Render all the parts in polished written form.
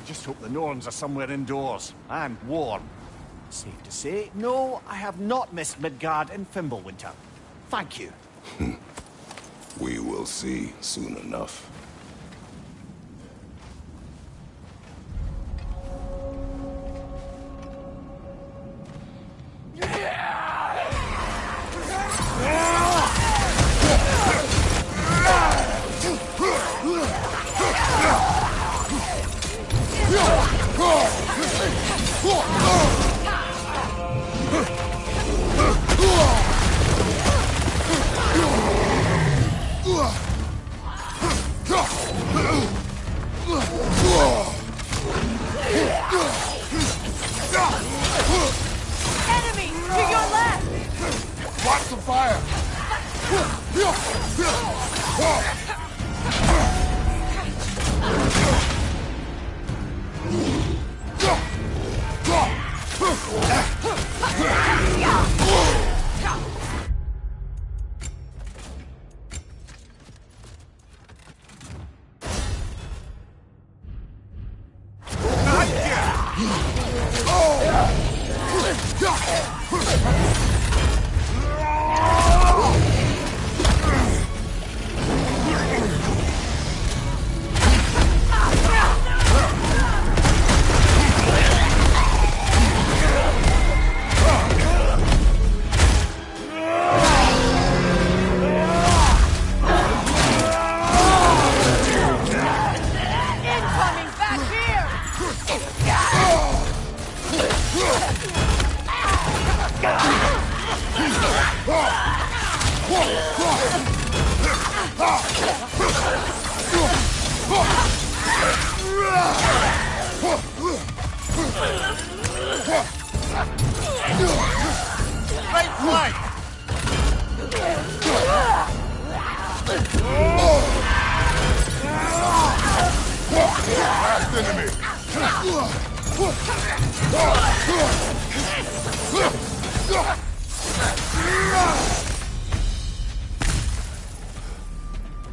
just hope the Norns are somewhere indoors, and warm. Safe to say, no, I have not missed Midgard in Fimbulwinter. Thank you. We will see soon enough. Enemy! To your left! Watch the fire!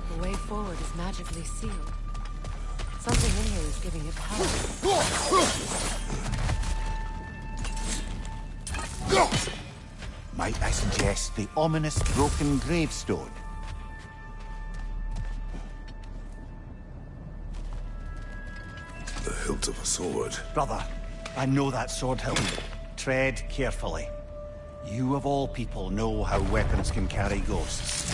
The way forward is magically sealed. Something in here is giving it power. Might I suggest the ominous broken gravestone? The hilt of a sword. Brother, I know that sword hilt. Tread carefully. You of all people know how weapons can carry ghosts.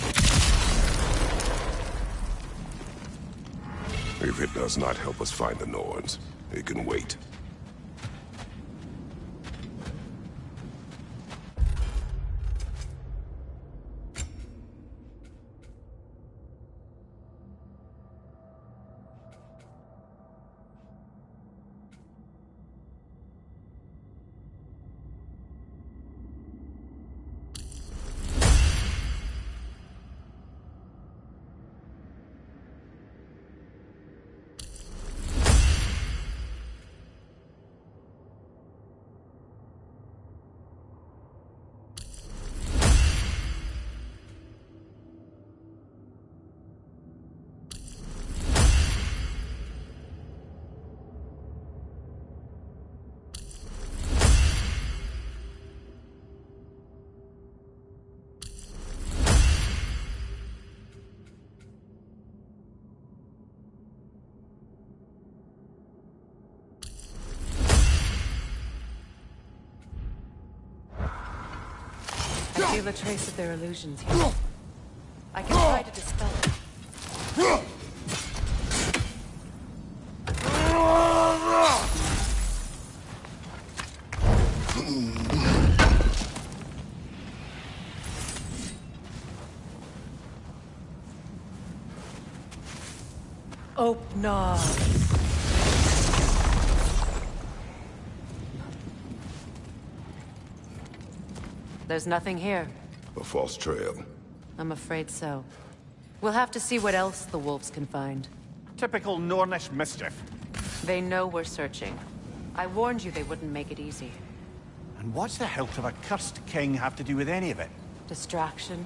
If it does not help us find the Norns, it can wait. I feel a trace of their illusions here. I can try to dispel it. Open. There's nothing here. A false trail. I'm afraid so. We'll have to see what else the wolves can find. Typical Nornish mischief. They know we're searching. I warned you they wouldn't make it easy. And what's the hilt of a cursed king have to do with any of it? Distraction?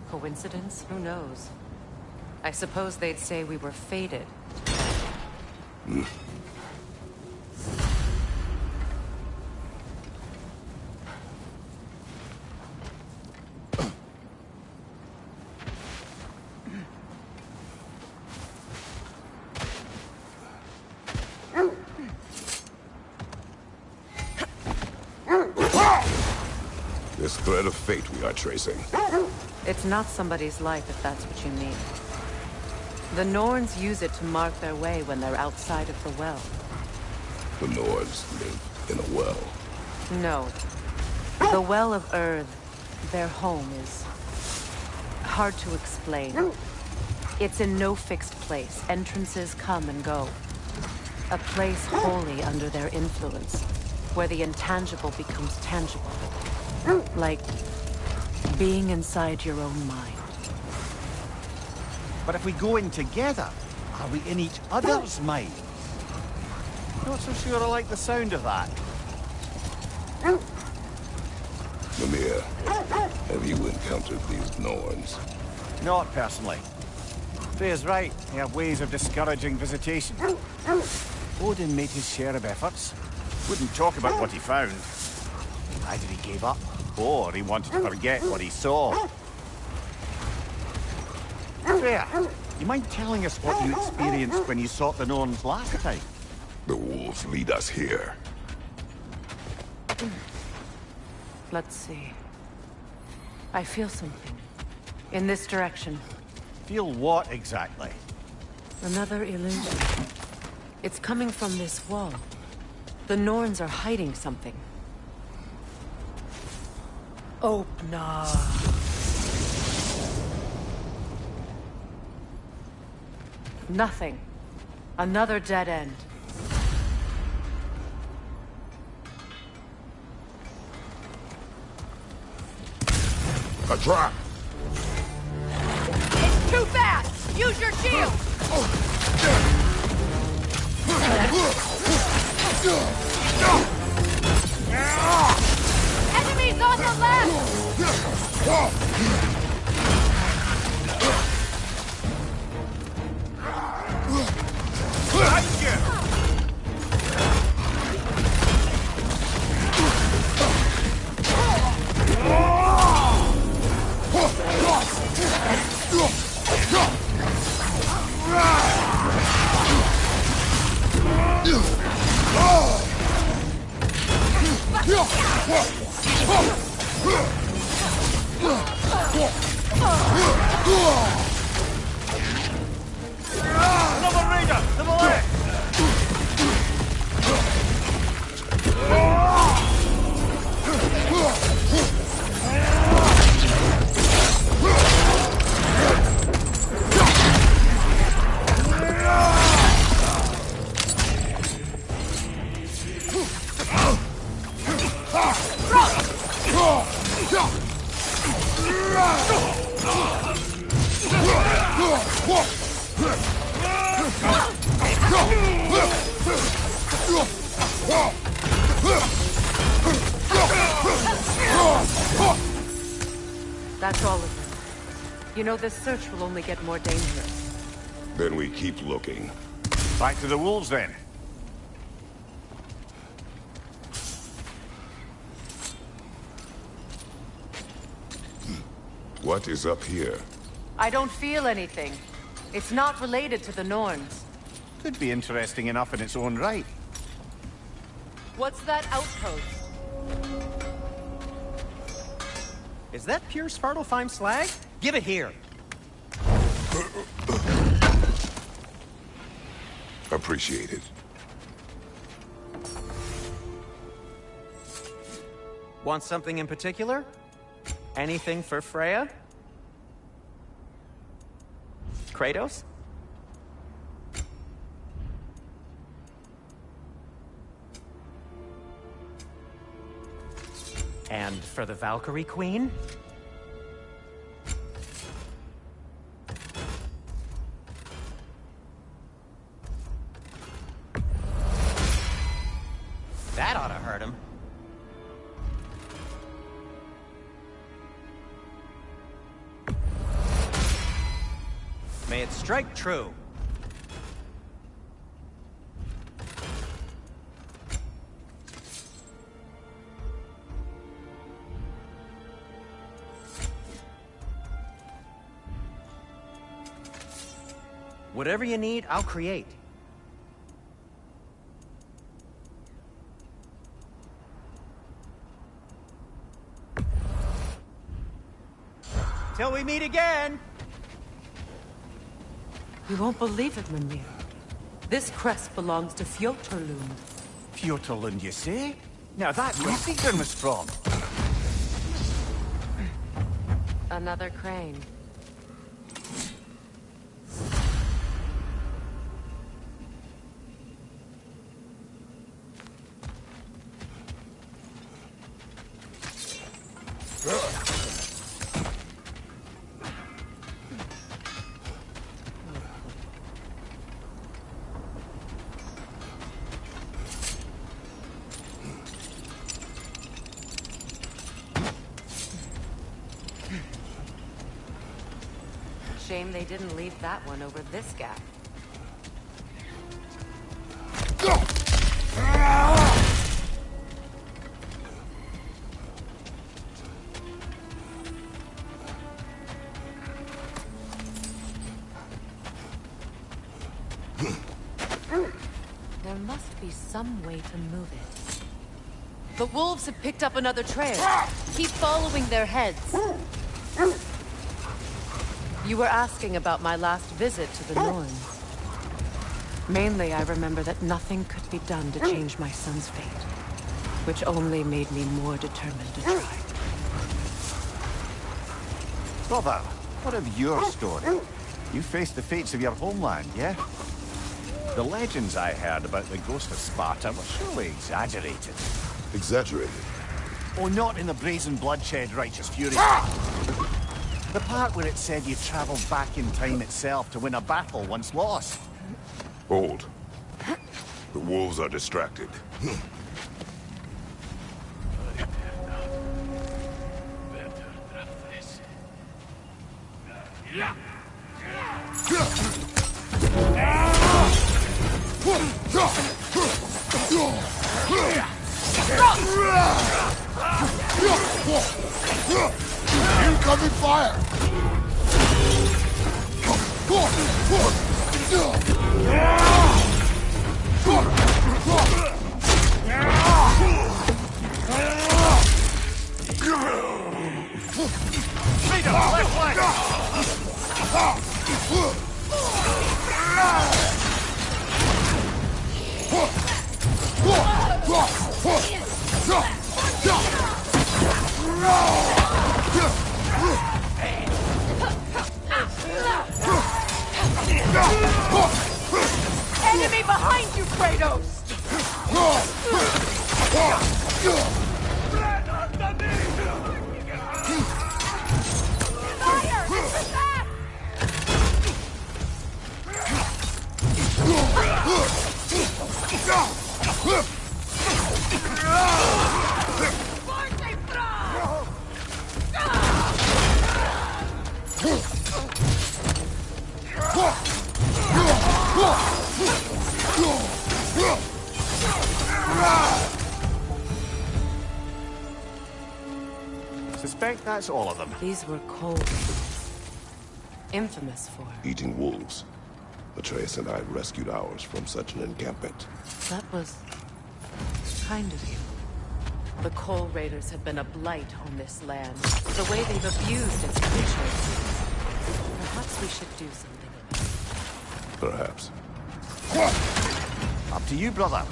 Coincidence? Who knows? I suppose they'd say we were fated. This thread of fate we are tracing. It's not somebody's life, if that's what you mean. The Norns use it to mark their way when they're outside of the well. The Nords live in a well. No. The Well of Earth, their home, is hard to explain. It's in no fixed place. Entrances come and go. A place wholly under their influence, where the intangible becomes tangible. Like being inside your own mind. But if we go in together, are we in each other's mind? Not so sure I like the sound of that. Mimir, have you encountered these Norns? Not personally. Freya's right. They have ways of discouraging visitation. Odin made his share of efforts. Wouldn't talk about what he found. Either he gave up, or he wanted to forget what he saw. Freya, you mind telling us what you experienced when you sought the Norns last time? The wolves lead us here. Let's see. I feel something. In this direction. Feel what exactly? Another illusion. It's coming from this wall. The Norns are hiding something. Opna. Nothing. Another dead end. A trap! It's too fast! Use your shield! Enemies on the left! Another raider! To the left! That's all of them. You know, this search will only get more dangerous. Then we keep looking. Back to the wolves then. What is up here? I don't feel anything. It's not related to the Norns. Could be interesting enough in its own right. What's that outpost? Is that pure Svartalfheim slag? Give it here. Appreciate it. Want something in particular? Anything for Freya? Kratos? And for the Valkyrie Queen? That ought to hurt him. May it strike true. Whatever you need, I'll create. Till we meet again! You won't believe it, Mimir. This crest belongs to Fjotorlund. Fjotorlund, you say? Now that's where Sigrun was from. Another crane. Shame they didn't leave that one over this gap. There must be some way to move it. The wolves have picked up another trail. Keep following their heads. You were asking about my last visit to the Norns. Mainly, I remember that nothing could be done to change my son's fate, which only made me more determined to try. Brother, what of your story? You faced the fates of your homeland, yeah? The legends I heard about the ghost of Sparta were surely exaggerated. Exaggerated? Oh, not in the brazen bloodshed righteous fury. The part where it said you traveled back in time itself to win a battle once lost. Hold. The wolves are distracted. Incoming fire! Freedom, left flank! Enemy behind you, Kratos! Fire! Attack! Suspect that's all of them. These were cold raiders. Infamous for. Eating wolves. Atreus and I rescued ours from such an encampment. That was kind of you. The Coal Raiders have been a blight on this land. The way they've abused its creatures. Perhaps we should do something about it. Perhaps. Up to you, brother.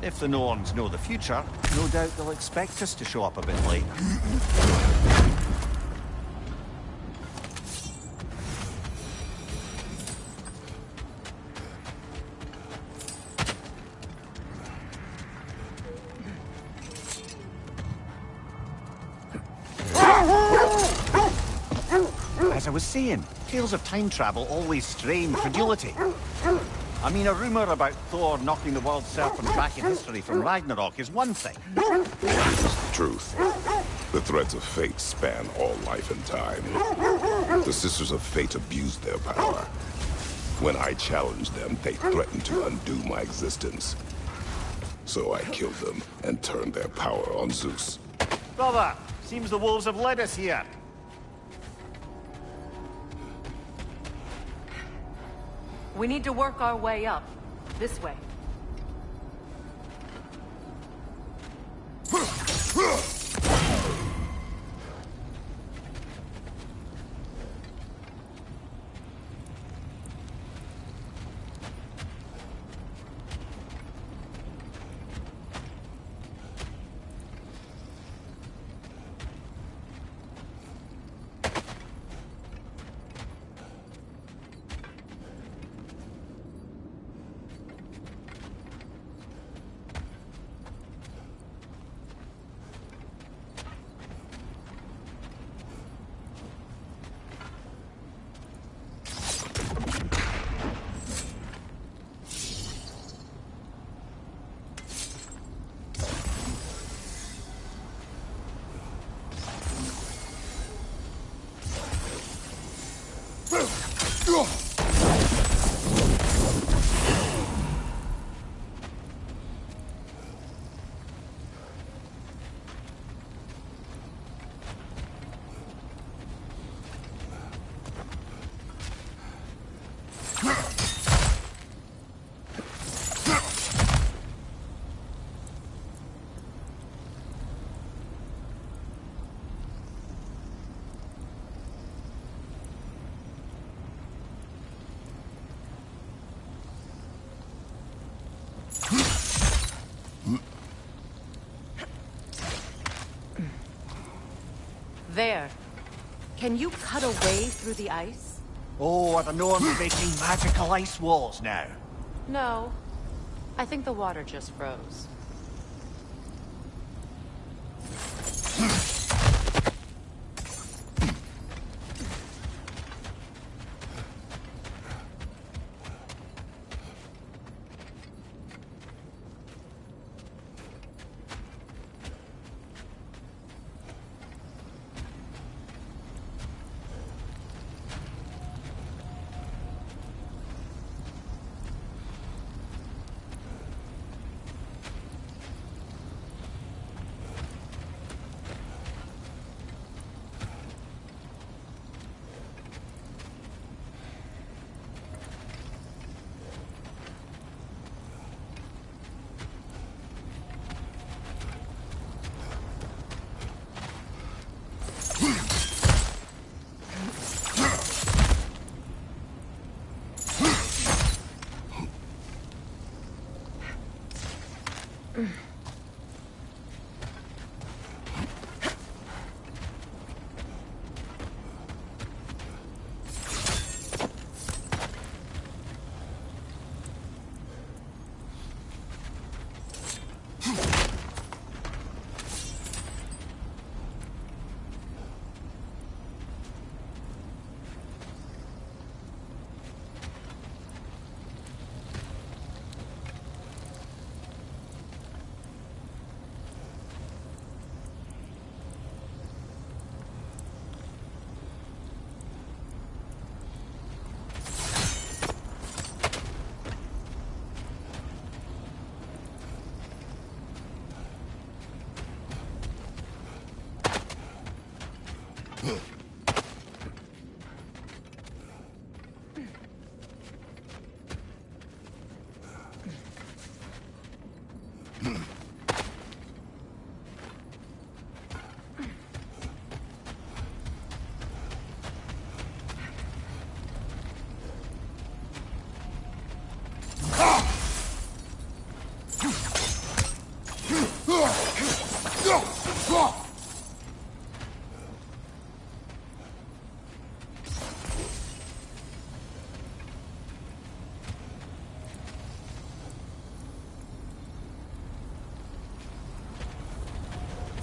If the Norns know the future, no doubt they'll expect us to show up a bit late. As I was saying, tales of time travel always strain credulity. I mean, a rumor about Thor knocking the world serpent back in history from Ragnarok is one thing. Truth. The threads of fate span all life and time. The Sisters of Fate abused their power. When I challenged them, they threatened to undo my existence. So I killed them and turned their power on Zeus. Brother, seems the wolves have led us here. We need to work our way up. This way. There. Can you cut a way through the ice? Oh, are the gnomes making magical ice walls now? No. I think the water just froze.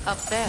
Up there.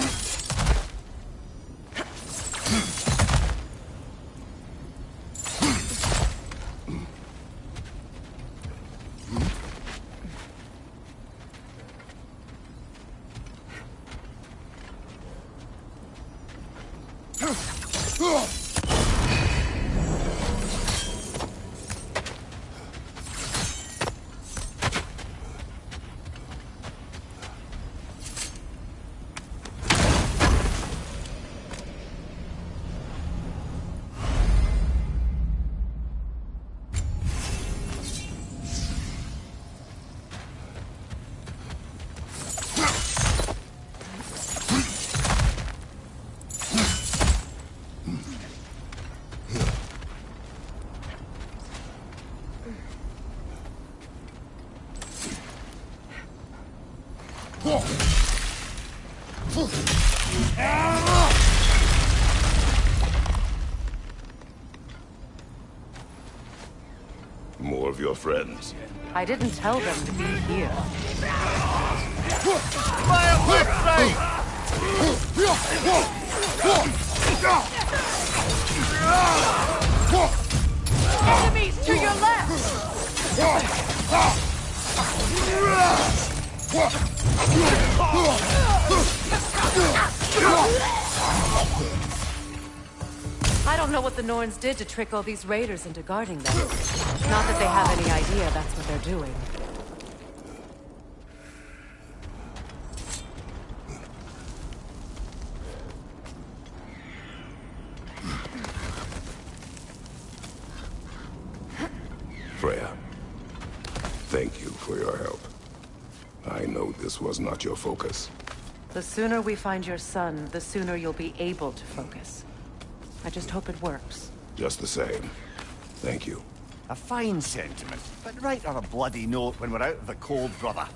More of your friends. I didn't tell them to be here. Enemies to your left! I don't know what the Norns did to trick all these raiders into guarding them. Not that they have any idea that's what they're doing. Freya, thank you for your help. I know this was not your focus. The sooner we find your son, the sooner you'll be able to focus. I just hope it works. Just the same. Thank you. A fine sentiment, but write her a bloody note when we're out of the cold, brother.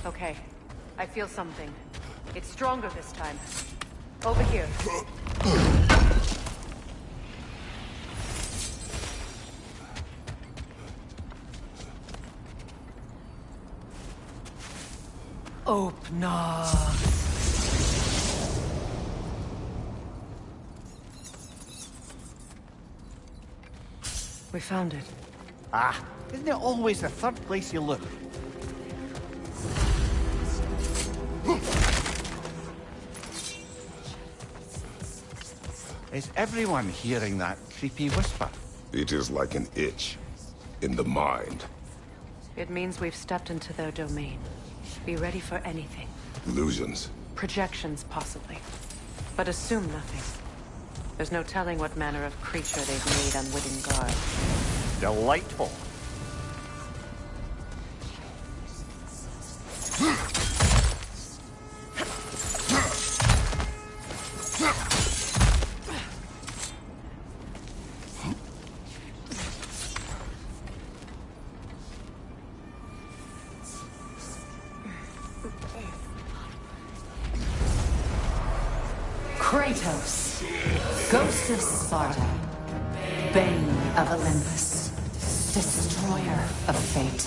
Okay, I feel something. It's stronger this time. Over here. Opener. We found it. Ah, isn't it always the third place you look? Is everyone hearing that creepy whisper? It is like an itch in the mind. It means we've stepped into their domain. Be ready for anything. Illusions. Projections, possibly. But assume nothing. There's no telling what manner of creature they've made unwitting guard. Delightful. Kratos, Ghost of Sparta, Bane of Olympus, Destroyer of Fate,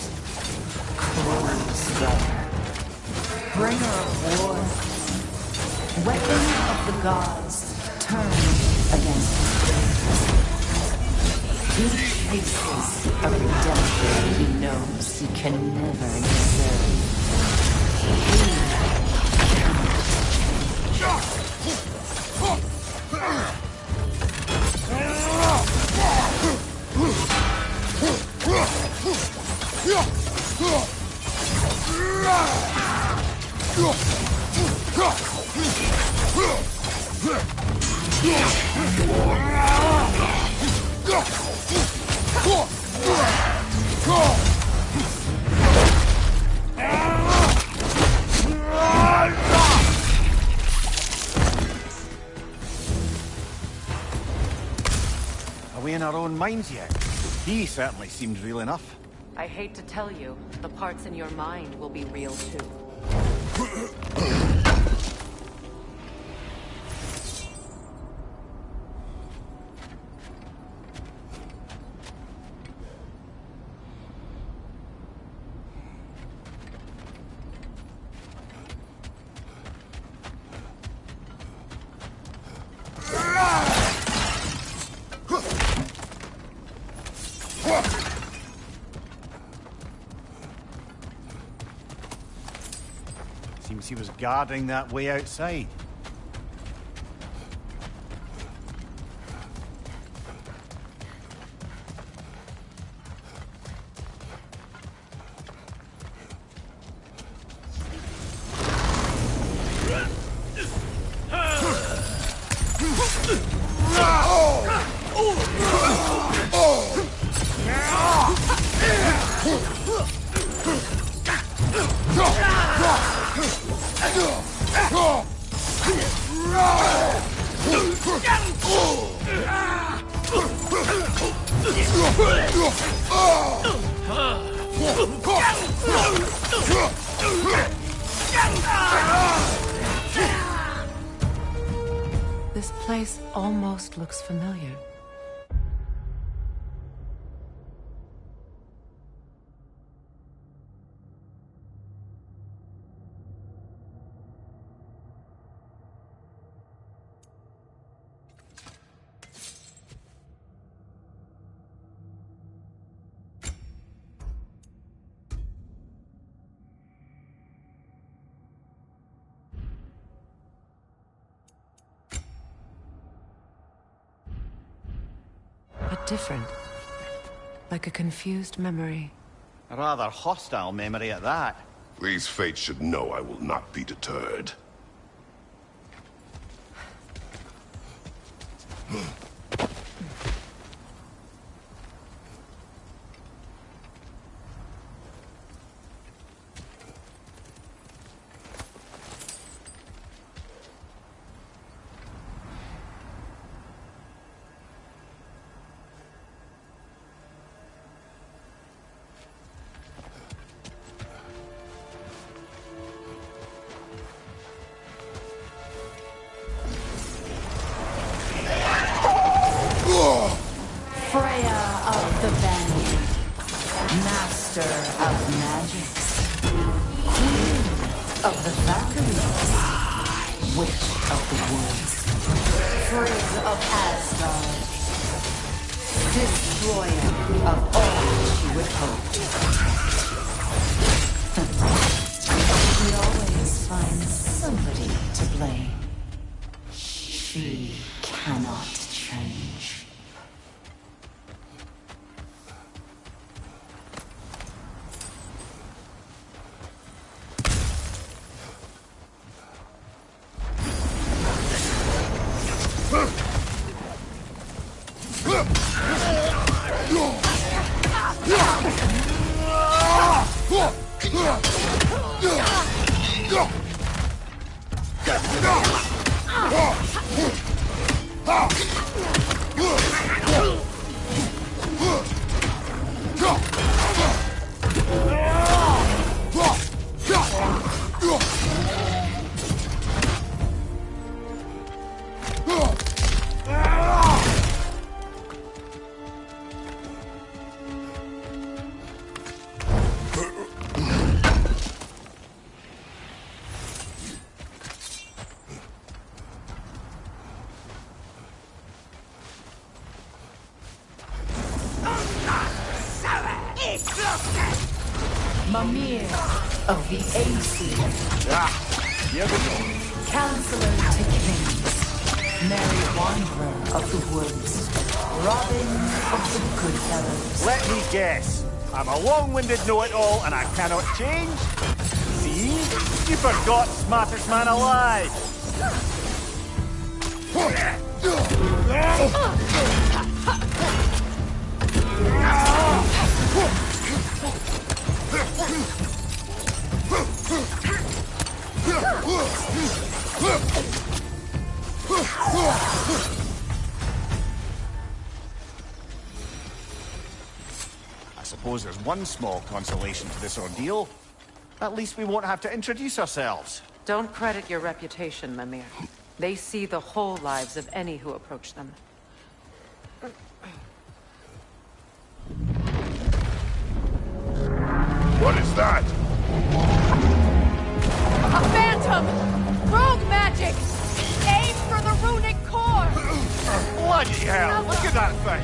Cruel Destroyer, Bringer of War, Weapon of the Gods, turned against his creators. He chases a redemption he knows he can never deserve. Are we in our own minds yet? He certainly seemed real enough. I hate to tell you, the parts in your mind will be real too. Seems he was guarding that way outside. This place almost looks familiar. But different. Like a confused memory. A rather hostile memory at that. These fates should know I will not be deterred. Freya of the Vanguard, Master of Magics, Queen of the Valkyries, Witch of the Woods, Frigg of Asgard, Destroyer of all she would hope. She always finds somebody to blame. She cannot change. Mimir of the Aesir. Here we go. Counselor to Kings. Merry Wanderer of the Woods. Robin of the Goodfellows. Let me guess. I'm a long-winded know-it-all and I cannot change? See? You forgot smartest man alive. I suppose there's one small consolation to this ordeal. At least we won't have to introduce ourselves. Don't credit your reputation, Mimir. They see the whole lives of any who approach them. What is that? A phantom! Rogue magic! Aim for the runic core! Bloody hell! Look at that thing!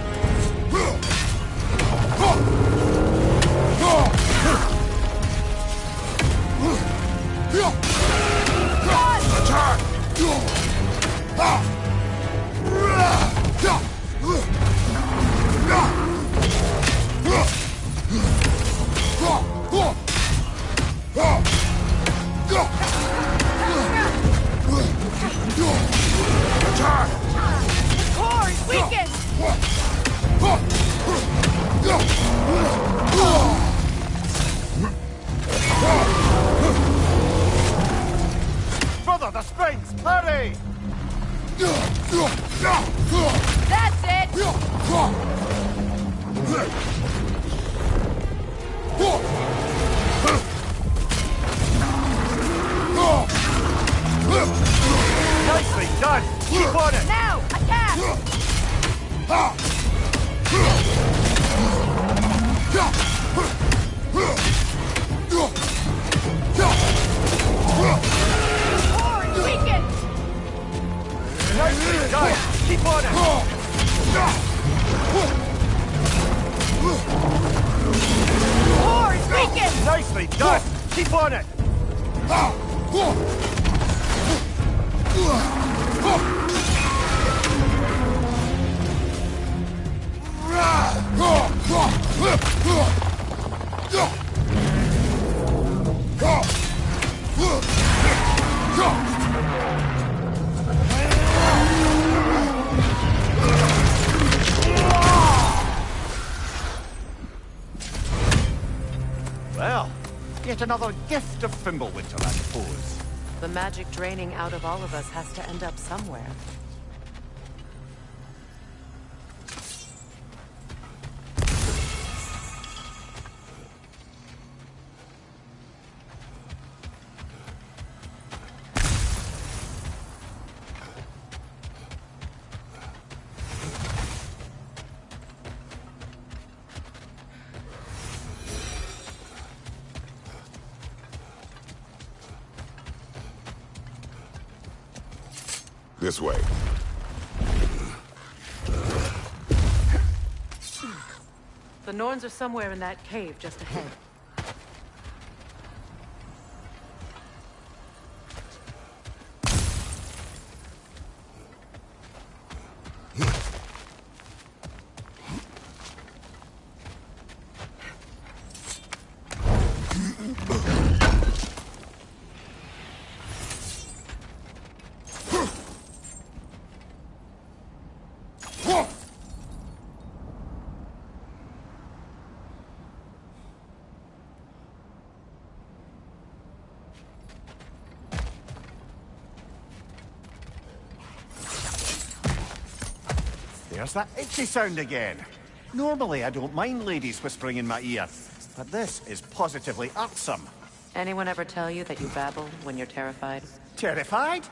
The core is weakened! Brother, the springs! Hurry! That's it! Nicely done! Keep on it! Now, attack! Horn weakened! Nicely done! Keep on it! Horn weakened! Nicely done! Keep on it! Well, yet another gift of Fimbulwinter, I suppose. The magic draining out of all of us has to end up somewhere. This way. The Norns are somewhere in that cave just ahead. There's that itchy sound again. Normally, I don't mind ladies whispering in my ear, but this is positively irksome. Anyone ever tell you that you babble when you're terrified? Terrified?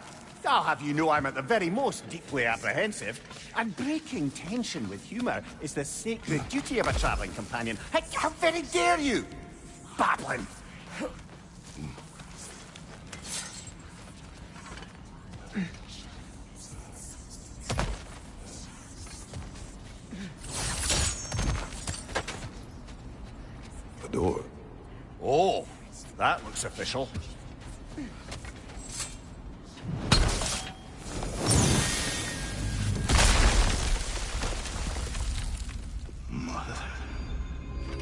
I'll have you know I'm at the very most deeply apprehensive. And breaking tension with humour is the sacred duty of a travelling companion. How very dare you! Babbling! The door. Oh, that looks official.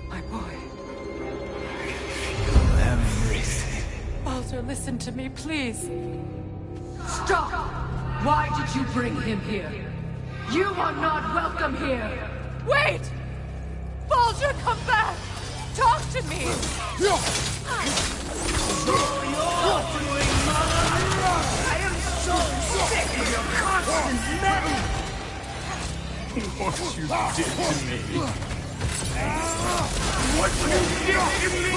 My boy. Everything. Baldur, listen to me, please. Stop! Why did you bring him here? You are not welcome here! Wait! Baldur, come back! Talk to me! I am so sick of your constant meddling! What you did to me. What you did to me!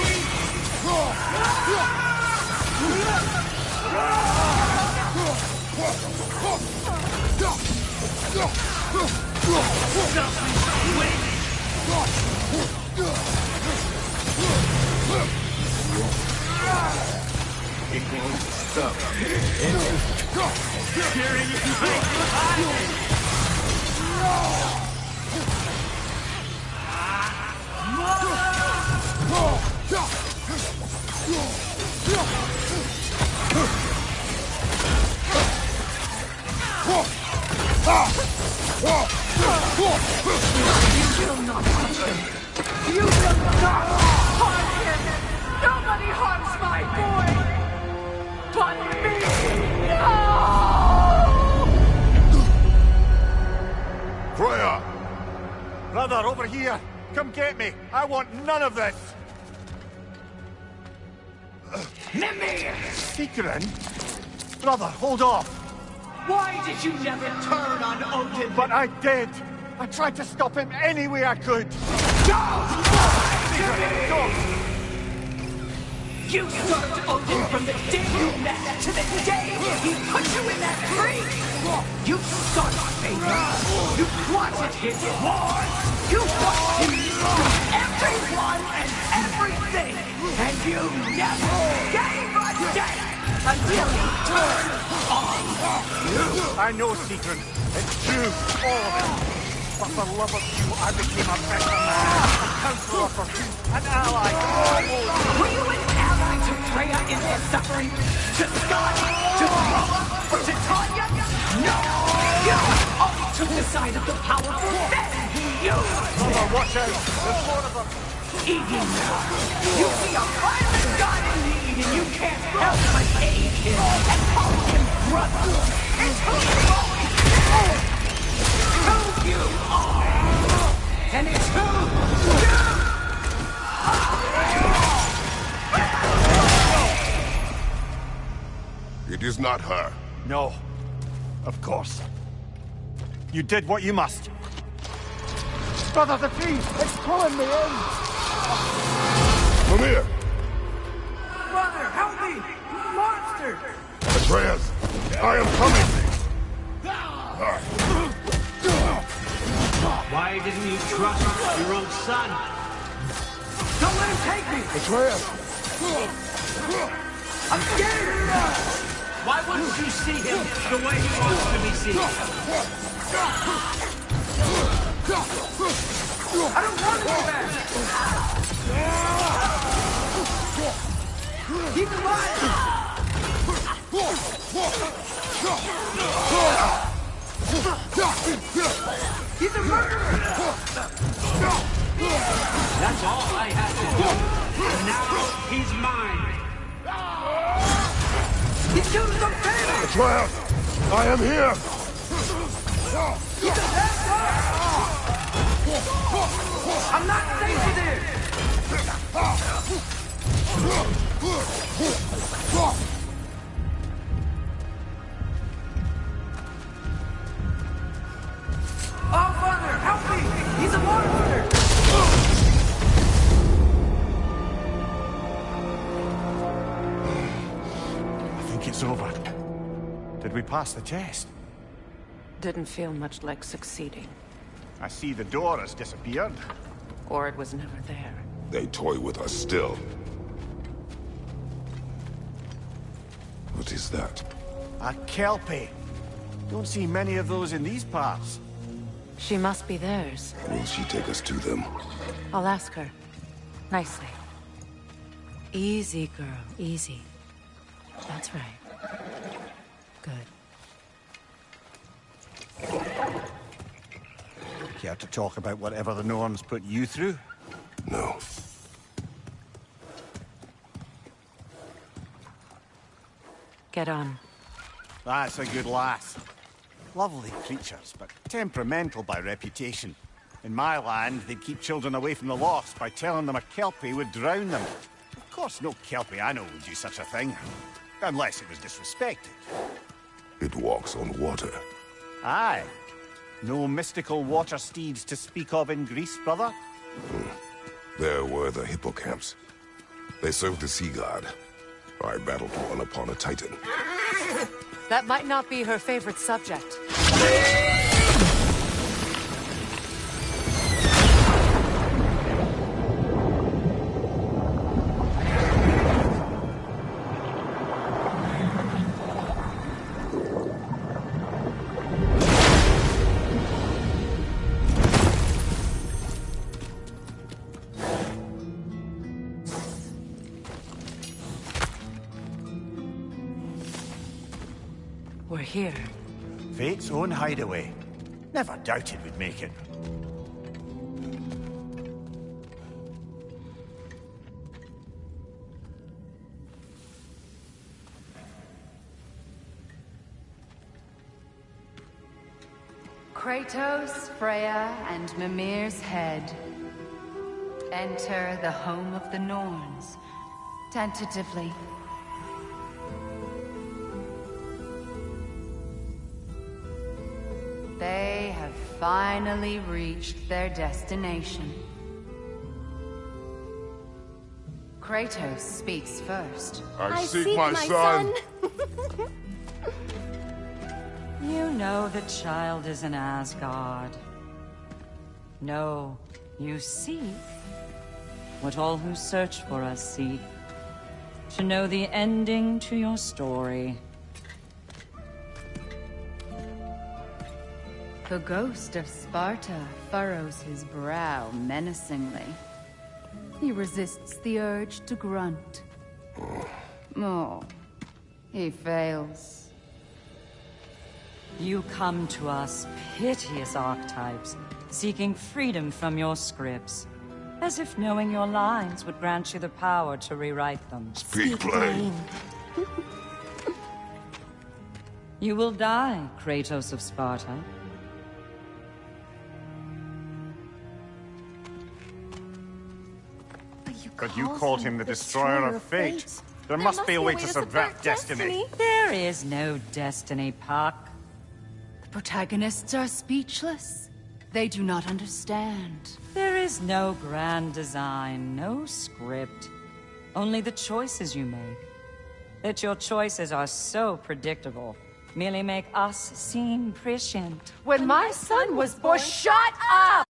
It won't stop. It's tearing you behind. You will not touch him! You will not harm him! Nobody harms my boy! But me! No! Freya! Brother, over here! Come get me! I want none of this! Mimir! Secret? Brother, hold off! Why did you never turn on Odin? But I did! I tried to stop him any way I could! You served Odin from the day you met to the day he put you in that tree! You sought favor! You plotted his war! You watched him destroy everyone and everything! And you never gave a damn until he turned on you! I know, Secret. It's true, all of it. But for love of you, I became a better man, a counselor for you, an ally. Were you an ally to Freya in their suffering? To Scott? To Rolla? Or to Tanya? No! You only took the side of the powerful. Then you! Brother, watch out. There's more of them. Even now, you see a violent god in need and you can't help but aid him and call him brother. It's who you always been. Who you are. And it's who you are. It is not her. No. Of course. You did what you must. Brother, the tree! It's pulling me in! Come here! Brother, help me! Monster! Atreus! I am coming! Why didn't you trust your own son? Don't let him take me! Atreus! I'm scared! Why wouldn't you see him the way he wants to be seen? I don't want to go back! Keep him alive! He's a murderer! That's all I had to do. And now he's mine. He's killing some family! Atreus! I am here! He's a bad guy! I'm not safe with him! Oh, Father, help me! He's a monster! I think it's over. Did we pass the test? Didn't feel much like succeeding. I see the door has disappeared. Or it was never there. They toy with us still. What is that? A Kelpie. Don't see many of those in these parts. She must be theirs. Will she take us to them? I'll ask her. Nicely. Easy, girl. Easy. That's right. Good. Care to talk about whatever the Norns put you through? No. Get on. That's a good lass. Lovely creatures, but temperamental by reputation. In my land, they'd keep children away from the lost by telling them a Kelpie would drown them. Of course, no Kelpie I know would do such a thing. Unless it was disrespected. It walks on water. Aye. No mystical water steeds to speak of in Greece, brother? There were the hippocamps. They served the sea god. I battled one upon a titan. That might not be her favorite subject. We're here. Fate's own hideaway. Never doubted we'd make it. Kratos, Freya, and Mimir's head. Enter the home of the Norns. Tentatively. They have finally reached their destination. Kratos speaks first. I seek my son. You know the child is in Asgard. No, you seek what all who search for us seek. To know the ending to your story. The ghost of Sparta furrows his brow menacingly. He resists the urge to grunt. Oh, he fails. You come to us, piteous archetypes, seeking freedom from your scripts. As if knowing your lines would grant you the power to rewrite them. Speak plain. You will die, Kratos of Sparta. But you called him the Destroyer of Fate. There must be a way to subvert destiny. There is no destiny, Puck. The protagonists are speechless. They do not understand. There is no grand design, no script. Only the choices you make. That your choices are so predictable, merely make us seem prescient. When my son was born, shut up!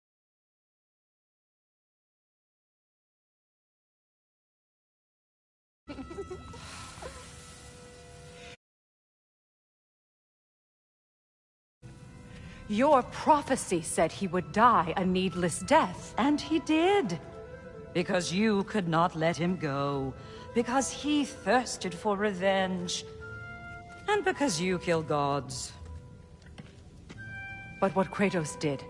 Your prophecy said he would die a needless death. And he did. Because you could not let him go. Because he thirsted for revenge. And because you kill gods. But what Kratos did,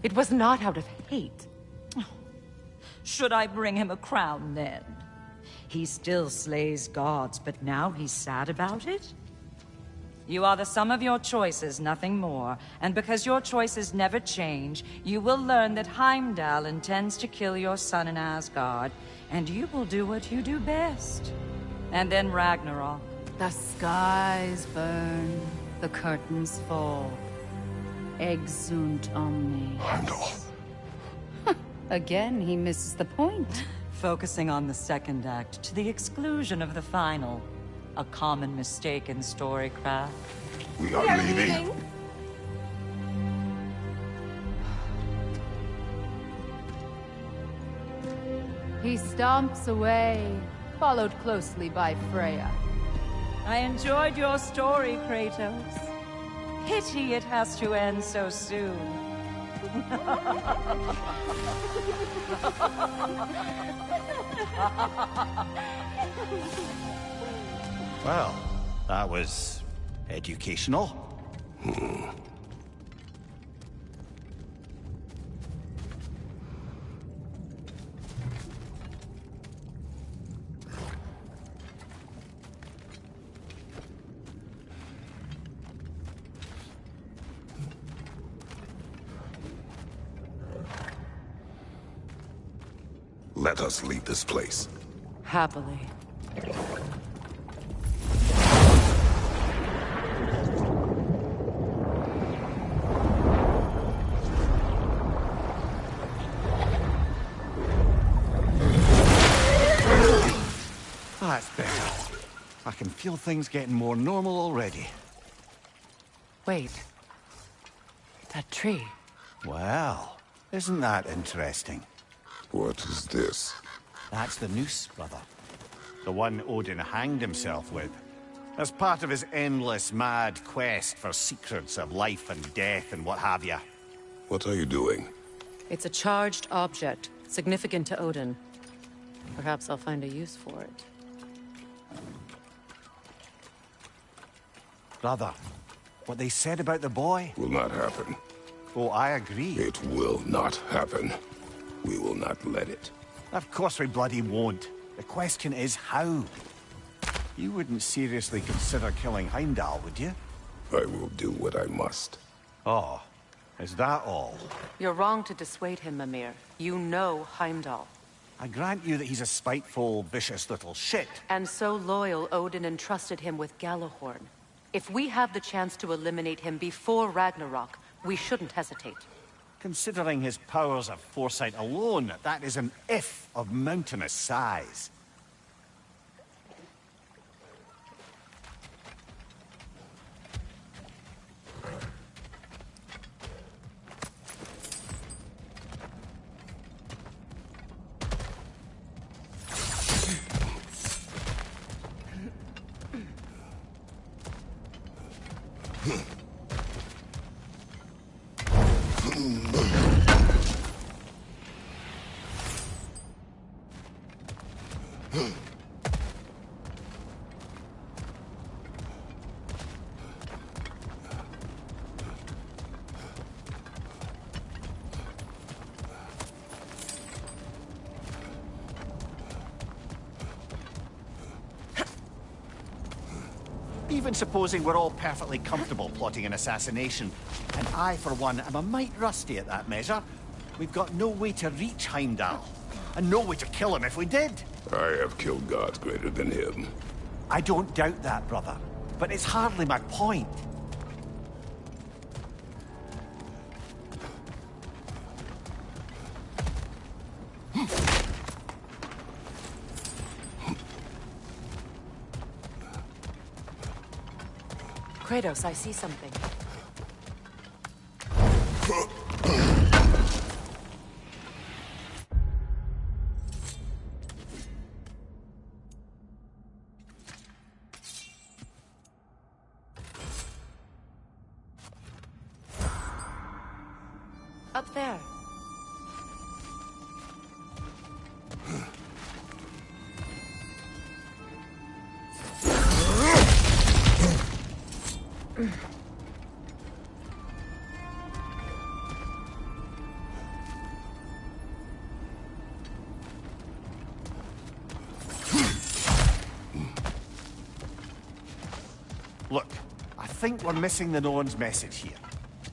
it was not out of hate. Should I bring him a crown then? He still slays gods, but now he's sad about it? You are the sum of your choices, nothing more. And because your choices never change, you will learn that Heimdall intends to kill your son in Asgard, and you will do what you do best. And then Ragnarok. The skies burn, the curtains fall. Exunt omnes. Heimdall. Again, he misses the point. Focusing on the second act to the exclusion of the final. A common mistake in storycraft. We are leaving. He stomps away, followed closely by Freya. I enjoyed your story, Kratos. Pity it has to end so soon. Well, that was educational. Let us leave this place. Happily. That's better. I can feel things getting more normal already. Wait. That tree. Well, isn't that interesting? What is this? That's the noose, brother. The one Odin hanged himself with. As part of his endless, mad quest for secrets of life and death and what have you. What are you doing? It's a charged object, significant to Odin. Perhaps I'll find a use for it. Brother, what they said about the boy? Will not happen. Oh, I agree. It will not happen. We will not let it. Of course we bloody won't. The question is how? You wouldn't seriously consider killing Heimdall, would you? I will do what I must. Oh, is that all? You're wrong to dissuade him, Mimir. You know Heimdall. I grant you that he's a spiteful, vicious little shit. And so loyal, Odin entrusted him with Gjallarhorn. If we have the chance to eliminate him before Ragnarok, we shouldn't hesitate. Considering his powers of foresight alone, that is an if of mountainous size. Even supposing we're all perfectly comfortable plotting an assassination, and I, for one, am a mite rusty at that measure, we've got no way to reach Heimdall, and no way to kill him if we did. I have killed gods greater than him. I don't doubt that, brother, but it's hardly my point. Kratos, I see something. Up there. Look, I think we're missing the Nolan's message here.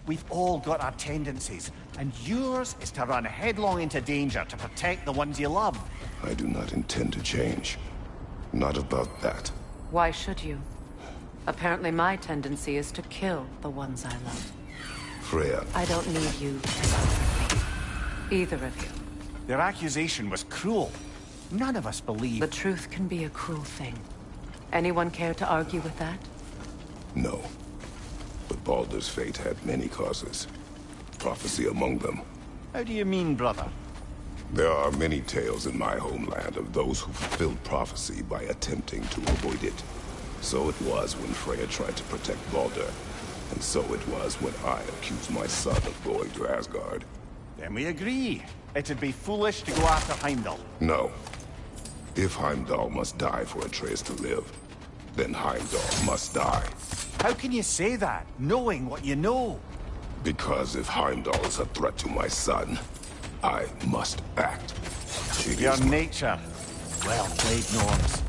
We've all got our tendencies, and yours is to run headlong into danger to protect the ones you love. I do not intend to change. Not about that. Why should you? Apparently my tendency is to kill the ones I love. Freya. I don't need you to comfort me. Either of you. Their accusation was cruel. None of us believe... The truth can be a cruel thing. Anyone care to argue with that? No. But Baldur's fate had many causes. Prophecy among them. How do you mean, brother? There are many tales in my homeland of those who fulfilled prophecy by attempting to avoid it. So it was when Freya tried to protect Baldur. And so it was when I accused my son of going to Asgard. Then we agree. It'd be foolish to go after Heimdall. No. If Heimdall must die for Atreus to live, then Heimdall must die. How can you say that, knowing what you know? Because if Heimdall is a threat to my son, I must act. Your nature. Well played, Norms.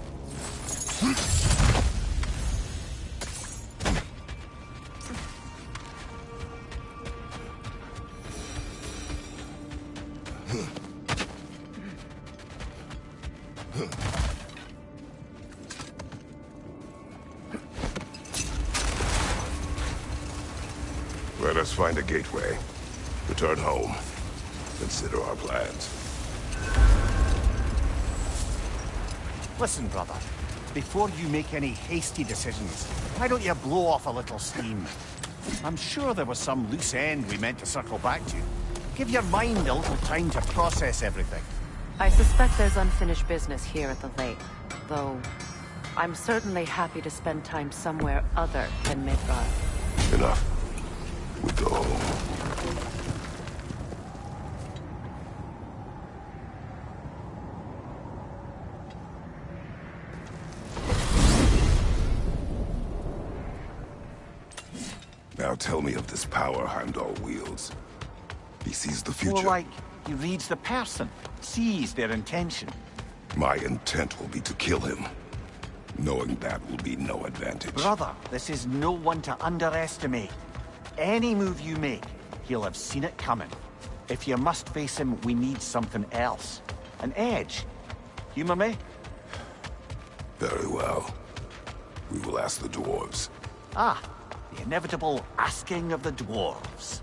Let us find a gateway. Return home. Consider our plans. Listen, brother. Before you make any hasty decisions, why don't you blow off a little steam? I'm sure there was some loose end we meant to circle back to. Give your mind a little time to process everything. I suspect there's unfinished business here at the lake, though I'm certainly happy to spend time somewhere other than Midgard. Enough. We go. Now tell me of this power Heimdall wields. He sees the future. More like he reads the person, sees their intention. My intent will be to kill him. Knowing that will be no advantage. Brother, this is no one to underestimate. Any move you make, he'll have seen it coming. If you must face him, we need something else. An edge. Humor me? Very well. We will ask the dwarves. Ah, the inevitable asking of the dwarves.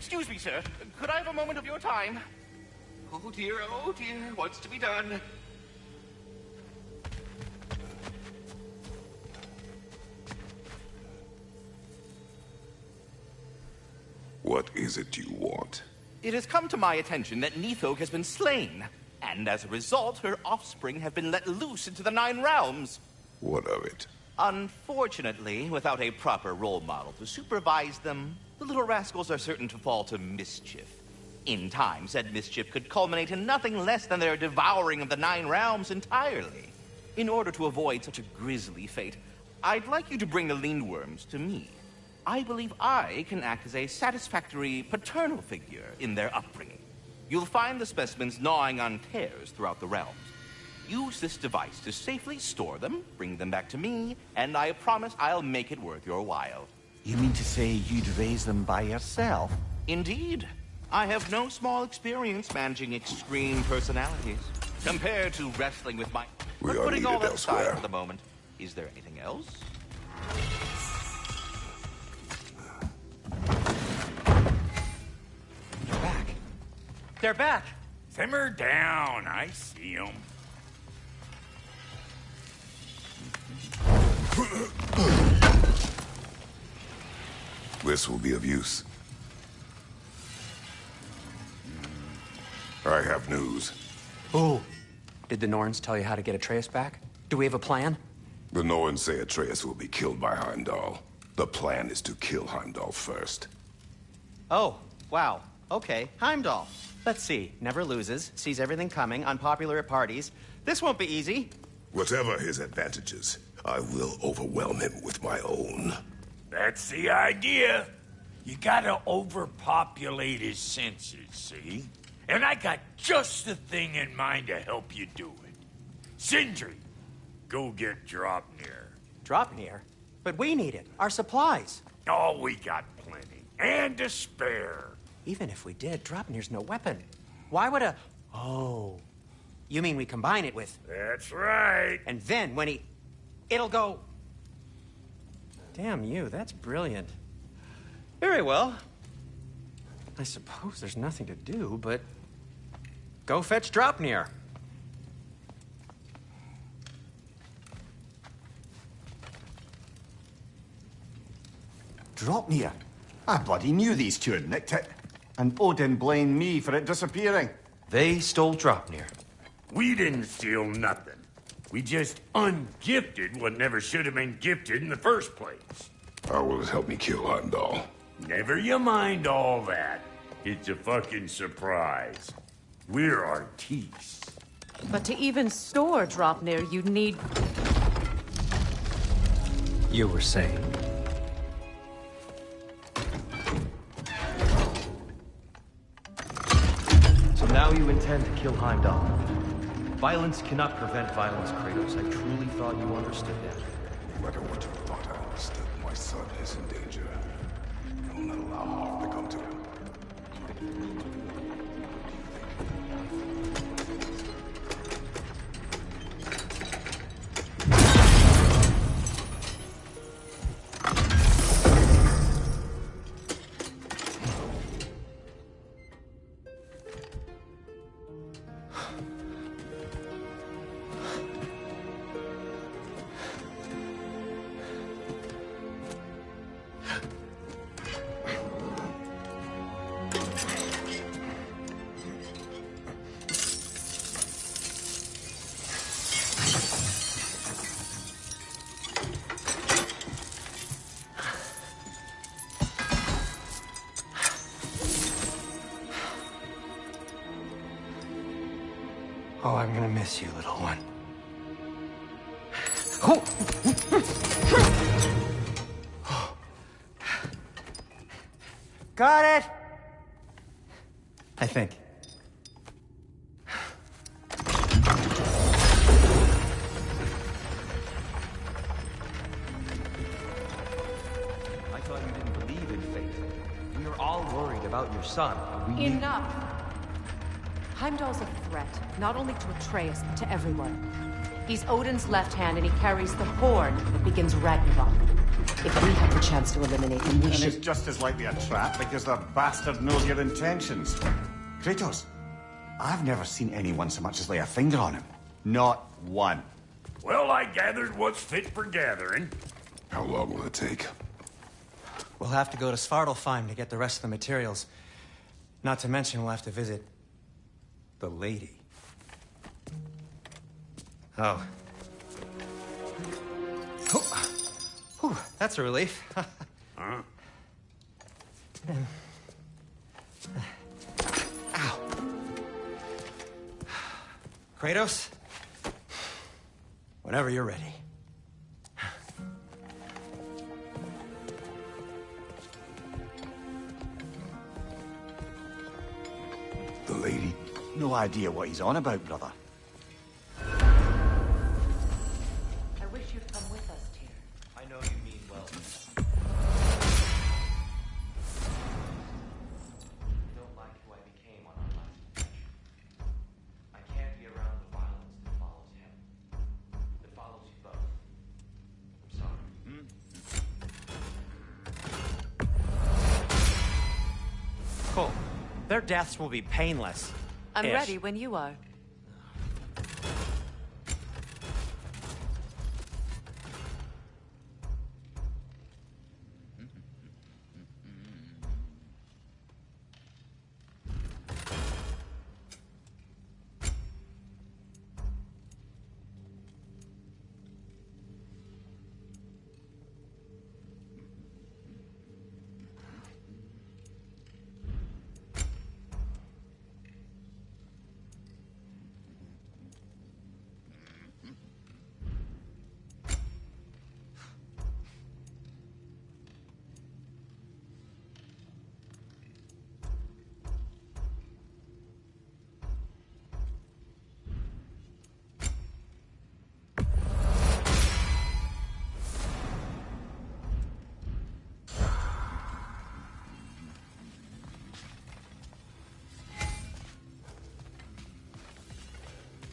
Excuse me, sir. Could I have a moment of your time? Oh dear, what's to be done? What is it you want? It has come to my attention that Neithog has been slain, and as a result, her offspring have been let loose into the Nine Realms. What of it? Unfortunately, without a proper role model to supervise them, the little rascals are certain to fall to mischief. In time, said mischief could culminate in nothing less than their devouring of the Nine Realms entirely. In order to avoid such a grisly fate, I'd like you to bring the Lindworms to me. I believe I can act as a satisfactory paternal figure in their upbringing. You'll find the specimens gnawing on tears throughout the realms. Use this device to safely store them, bring them back to me, and I promise I'll make it worth your while. You mean to say you'd raise them by yourself? Indeed. I have no small experience managing extreme personalities. Compared to wrestling with my... We But are putting all needed that aside elsewhere. for the moment, is there anything else? They're back. They're back. Simmer down. I see them. This will be of use. I have news. Oh. Did the Norns tell you how to get Atreus back? Do we have a plan? The Norns say Atreus will be killed by Heimdall. The plan is to kill Heimdall first. Oh, wow. Okay, Heimdall. Let's see. Never loses, sees everything coming, unpopular at parties. This won't be easy. Whatever his advantages, I will overwhelm him with my own. That's the idea. You gotta overpopulate his senses, see? And I got just the thing in mind to help you do it. Sindri, go get Dropnir. Dropnir? But we need it. Our supplies. Oh, we got plenty. And to spare. Even if we did, Dropnir's no weapon. Why would a... Oh. You mean we combine it with... That's right. And then when he... It'll go... Damn you, that's brilliant. Very well. I suppose there's nothing to do, but... Go fetch Dropnir. Dropnir? I bloody knew these two had nicked it. And Odin blamed me for it disappearing. They stole Dropnir. We didn't steal nothing. We just ungifted what never should have been gifted in the first place. How will it help me kill Heimdall? Never you mind all that. It's a fucking surprise. We're artistes. But to even store Dropnir, you'd need... You were saying? So now you intend to kill Heimdall. Violence cannot prevent violence, Kratos. I truly thought you understood that. No matter what you thought I understood, my son is in danger. I will not allow harm to come to him. Oh, I'm gonna miss you, little one. Got it! I think. I thought you didn't believe in fate. We were all worried about your son. Enough! Heimdall's a threat, not only to Atreus, but to everyone. He's Odin's left hand, and he carries the horn that begins Ragnarok. If we have the chance to eliminate him, we And should... it's just as likely a trap because the bastard knows your intentions. Kratos, I've never seen anyone so much as lay a finger on him. Not one. Well, I gathered what's fit for gathering. How long will it take? We'll have to go to Svartalfheim to get the rest of the materials. Not to mention we'll have to visit... the lady. Oh. Whew, that's a relief. Huh? Ow. Kratos? Whenever you're ready. The lady? No idea what he's on about, brother. I wish you'd come with us, Tyr. I know you mean well. I don't like who I became on our last adventure. I can't be around the violence that follows him. That follows you both. I'm sorry. Cool. Their deaths will be painless. I'm Ish. ready when you are.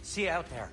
See you out there.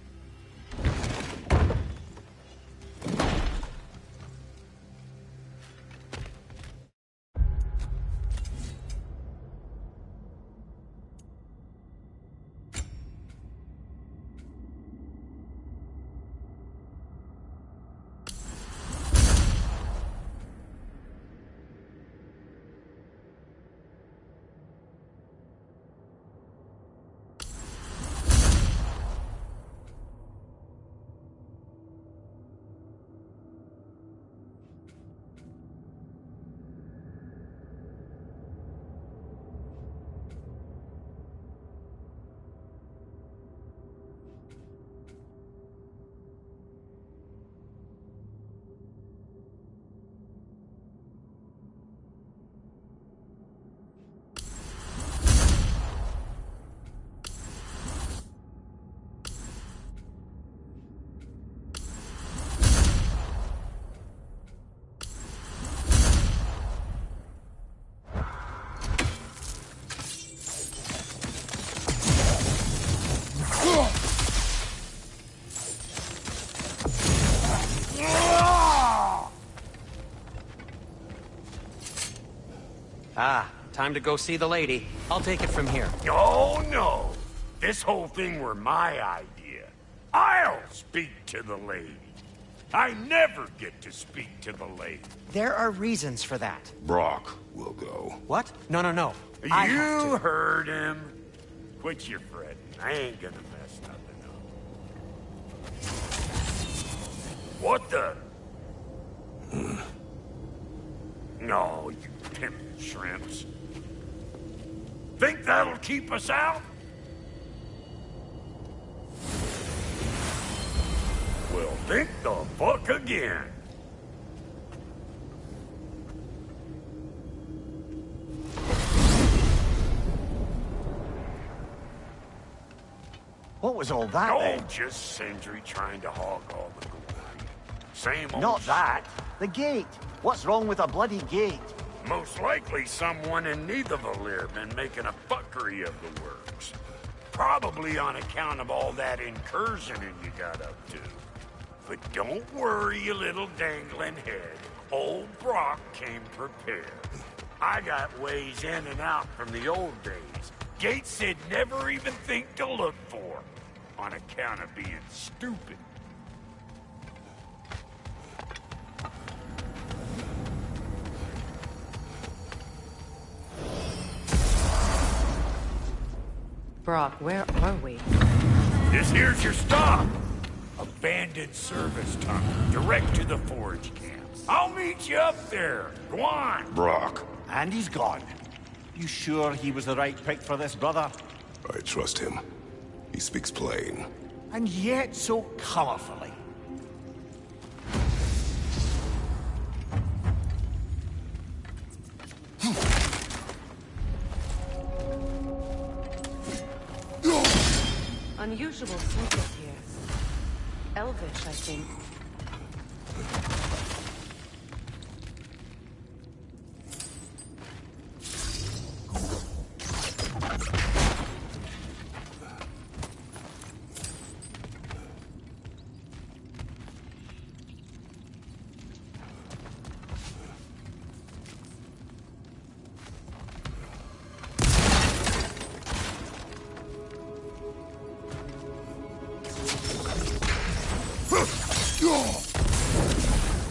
Ah, time to go see the lady. I'll take it from here. Oh, no. This whole thing were my idea. I'll speak to the lady. I never get to speak to the lady. There are reasons for that. Brock will go. What? No, no, no. I have You to. heard him. Quit your fretting. I ain't gonna mess nothing up. What the? No, you pimp shrimps. Think that'll keep us out? Well, think the fuck again. What was all that, then? Oh, just Sindri trying to hog all the glory. Same old Not that. The gate. What's wrong with a bloody gate? Most likely someone in Nidavellir been making a fuckery of the works. Probably on account of all that incursioning you got up to. But don't worry, you little dangling head. old Brock came prepared. I got ways in and out from the old days. Gates said never even think to look for, on account of being stupid. Brock, where are we? This here's your stop. Abandoned service tunnel, direct to the forage camp. I'll meet you up there. Go on. Brock. And he's gone. You sure he was the right pick for this, brother? I trust him. He speaks plain. And yet so colorfully. Unusual symbols here. Elvish, I think.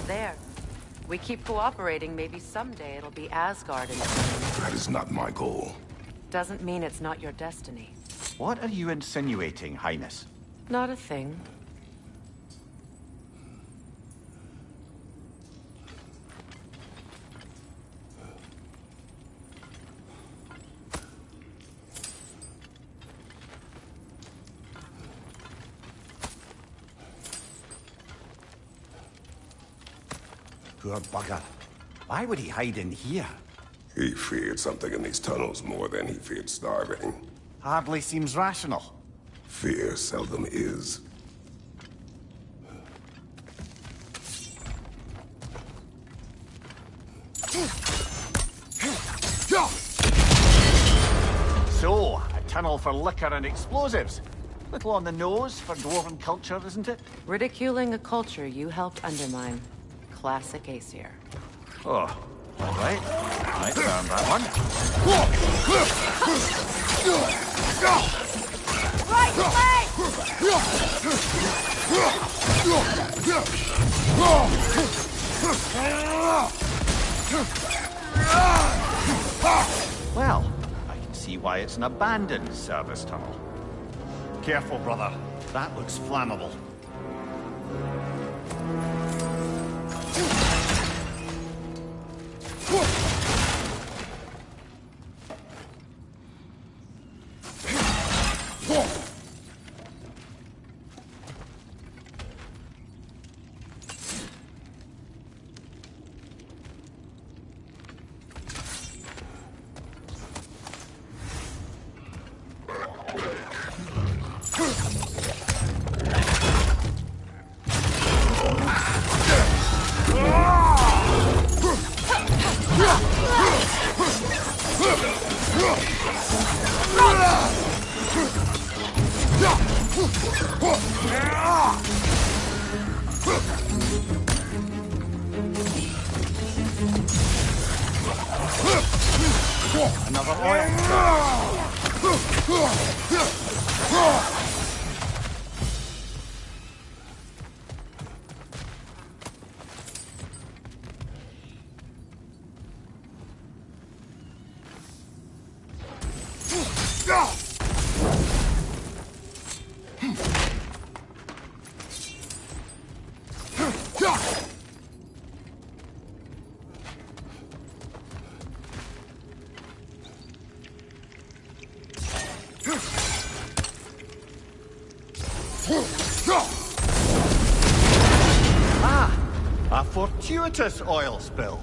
There. We keep cooperating, maybe someday it'll be Asgard in the That is not my goal. Doesn't mean it's not your destiny. What are you insinuating, Highness? Not a thing. Poor bugger. Why would he hide in here? He feared something in these tunnels more than he feared starving. Hardly seems rational. Fear seldom is. So, a tunnel for liquor and explosives. Little on the nose for dwarven culture, isn't it? Ridiculing a culture you helped undermine. Classic Aesir. Oh, all right. I found that one. Right Well, I can see why it's an abandoned service tunnel. Careful, brother. That looks flammable. Another oil. Ah, a fortuitous oil spill.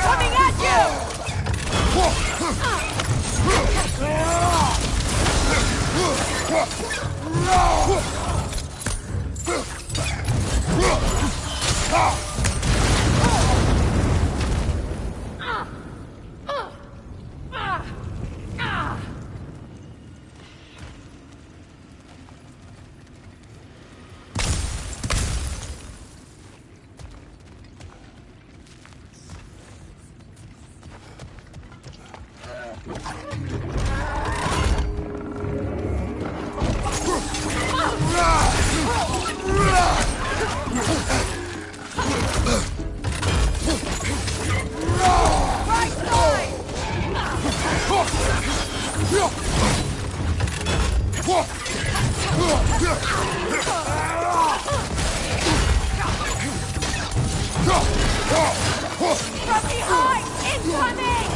coming at you! From behind! Incoming!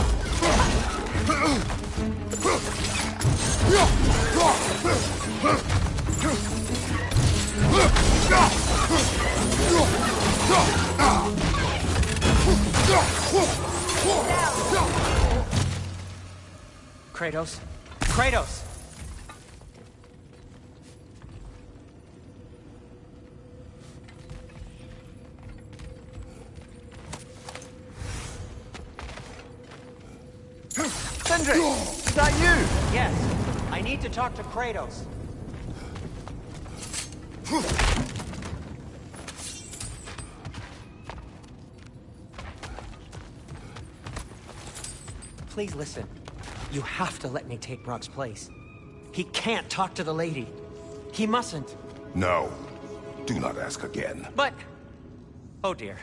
Kratos? Kratos! Sindri! Is that you? Yes. I need to talk to Kratos. Please listen. You have to let me take Brock's place. He can't talk to the lady. He mustn't. No. Do not ask again. But... Oh dear.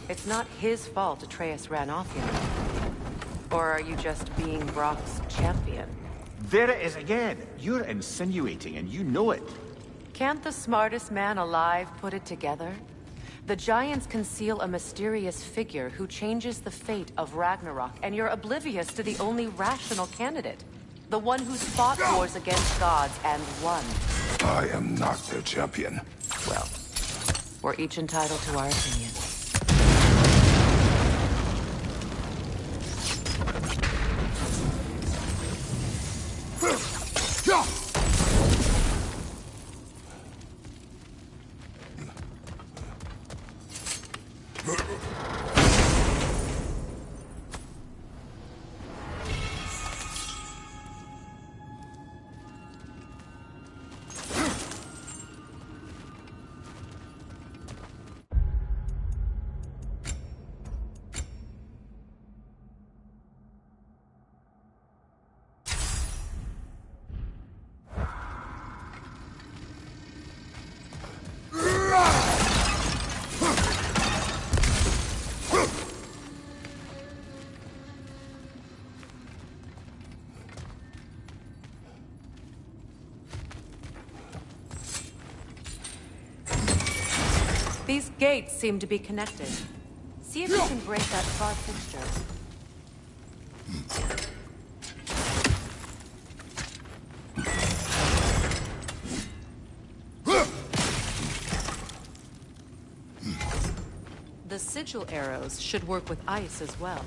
It's not his fault Atreus ran off here. Or are you just being Brock's champion? There it is again. You're insinuating, and you know it. Can't the smartest man alive put it together? The Giants conceal a mysterious figure who changes the fate of Ragnarok, and you're oblivious to the only rational candidate. The one who's fought wars against gods and won. I am not their champion. Well, we're each entitled to our opinion. These gates seem to be connected. See if you can break that far fixture. The sigil arrows should work with ice as well.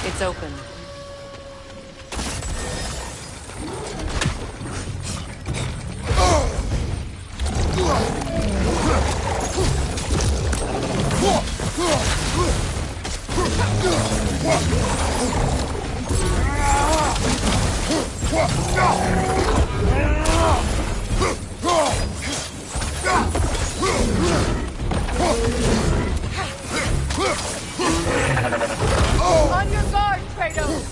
It's open. On your guard, Kratos!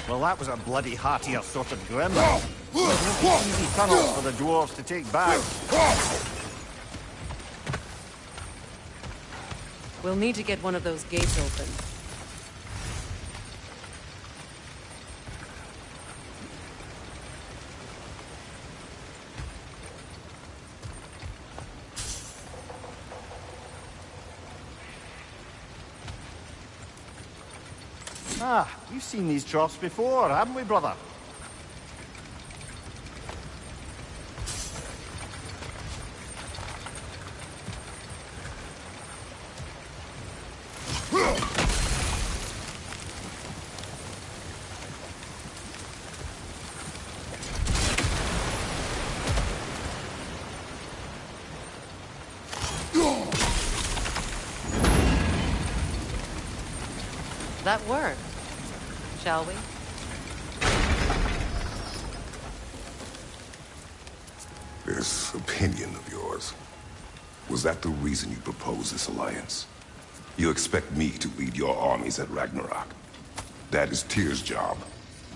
Well, that was a bloody heartier sort of gremlin. Easy tunnels for the dwarves to take back. We'll need to get one of those gates open. Ah, we've seen these troughs before, haven't we, brother? That worked. Shall we? This opinion of yours, was that the reason you proposed this alliance? You expect me to lead your armies at Ragnarok? That is Tyr's job,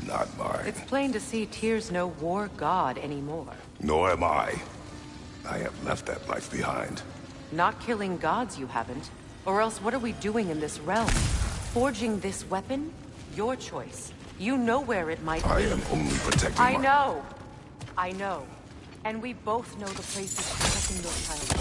not mine. It's plain to see Tyr's no war god anymore. Nor am I. I have left that life behind. Not killing gods, you haven't. Or else what are we doing in this realm? Forging this weapon? Your choice. You know where it might I be. am only protecting I know. I know. And we both know the place is protecting your child.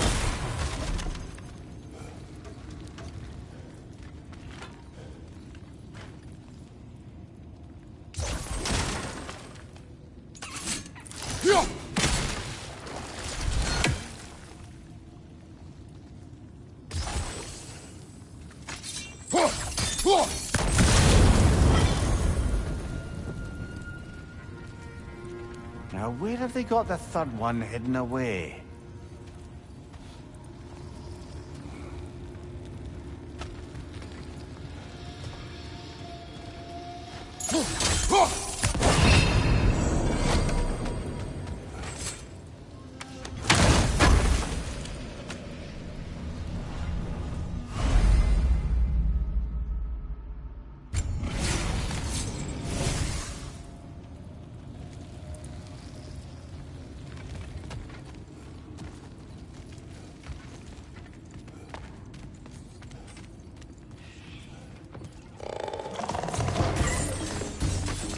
Now, where have they got the third one hidden away?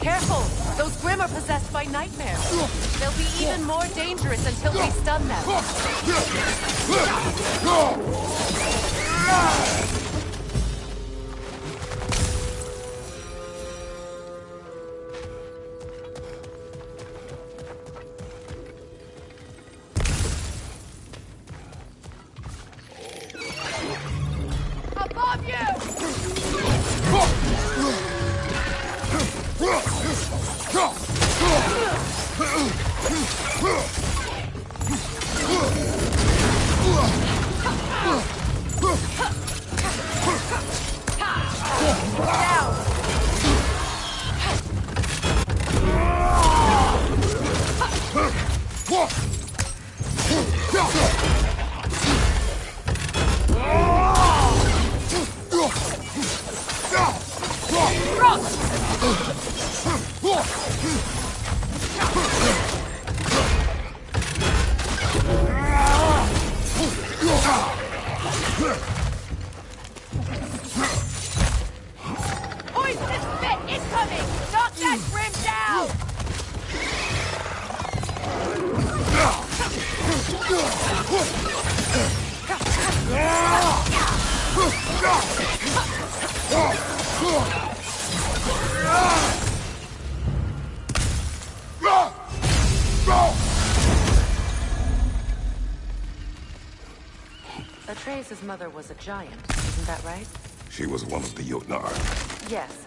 Careful! Those Grimm are possessed by nightmares. They'll be even more dangerous until we stun them. Above you! Poisonous spit incoming! Knock that Grim down! Atreus' mother was a giant, isn't that right? She was one of the Jotnar. Yes.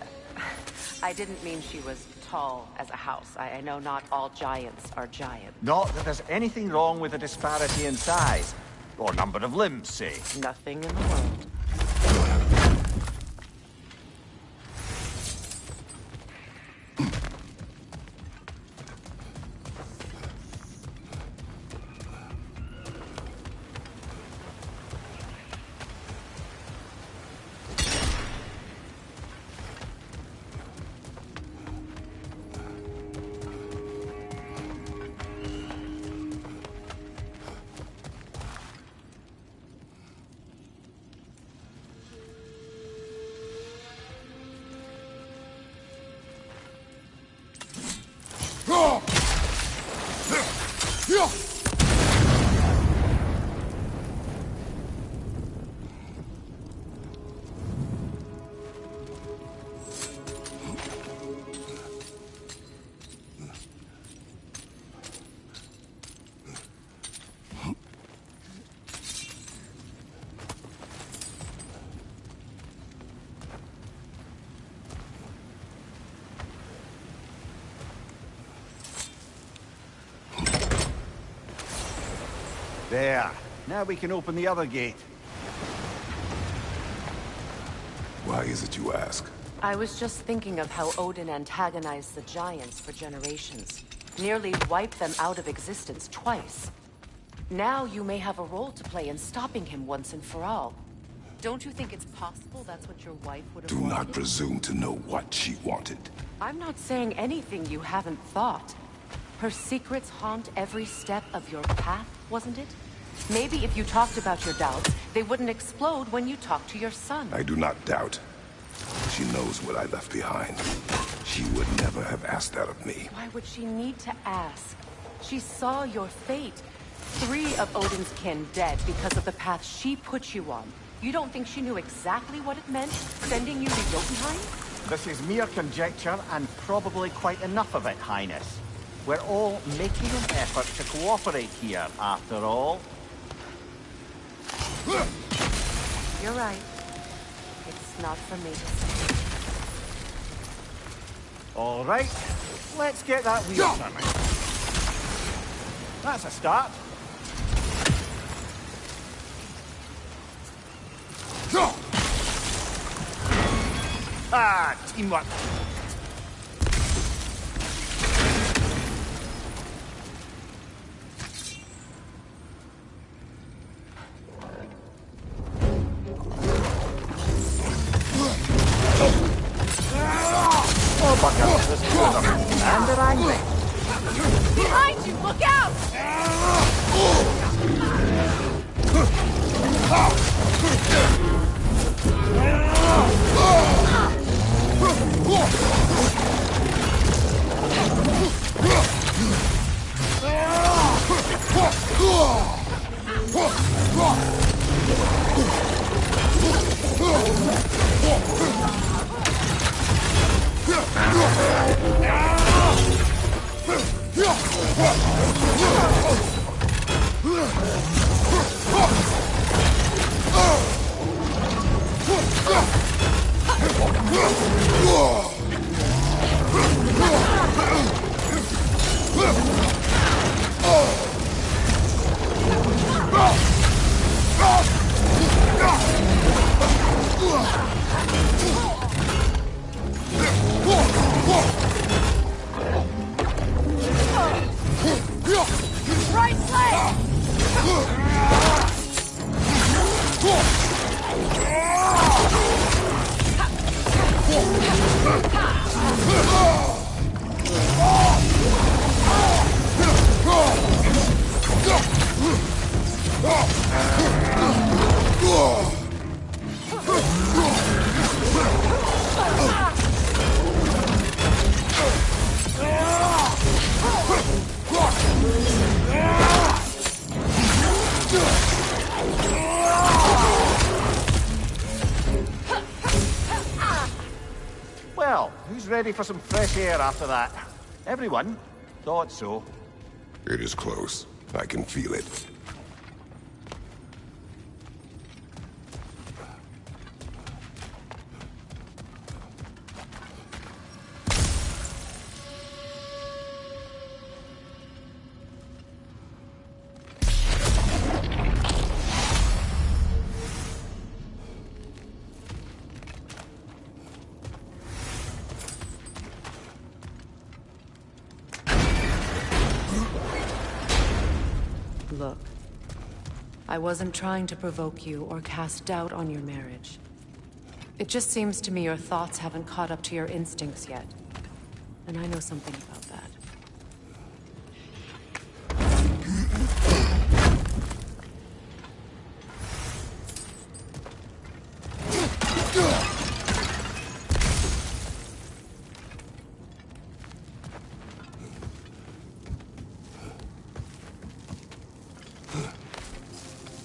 I didn't mean she was tall as a house. I know not all giants are giant. Not that there's anything wrong with the disparity in size. Or number of limbs, say. Nothing in the world. There. Now we can open the other gate. Why is it you ask? I was just thinking of how Odin antagonized the giants for generations. Nearly wiped them out of existence twice. Now you may have a role to play in stopping him once and for all. Don't you think it's possible that's what your wife would have Do wanted? not presume to know what she wanted. I'm not saying anything you haven't thought. Her secrets haunt every step of your path, wasn't it? Maybe if you talked about your doubts, they wouldn't explode when you talked to your son. I do not doubt. She knows what I left behind. She would never have asked that of me. Why would she need to ask? She saw your fate. 3 of Odin's kin dead because of the path she put you on. You don't think she knew exactly what it meant, sending you to Jotunheim? This is mere conjecture, and probably quite enough of it, Highness. We're all making an effort to cooperate here, after all. You're right. It's Not for me to say. All right, let's get that wheel turning. That's a start. Ah, teamwork. Oh, buck up. There's two of them. And they're angry. Behind you! Look out! Right leg! Well, who's ready for some fresh air after that? Everyone? Thought so. It is close. I can feel it. Look, I wasn't trying to provoke you or cast doubt on your marriage. It just seems to me your thoughts haven't caught up to your instincts yet. And I know something about that.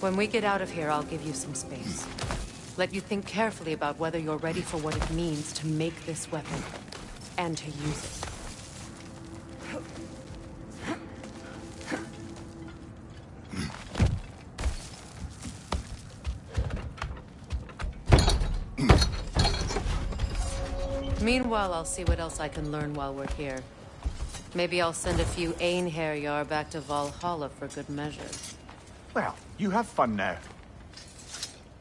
When we get out of here, I'll give you some space. Let you think carefully about whether you're ready for what it means to make this weapon, and to use it. Meanwhile, I'll see what else I can learn while we're here. Maybe I'll send a few Einherjar back to Valhalla for good measure. Well, you have fun now.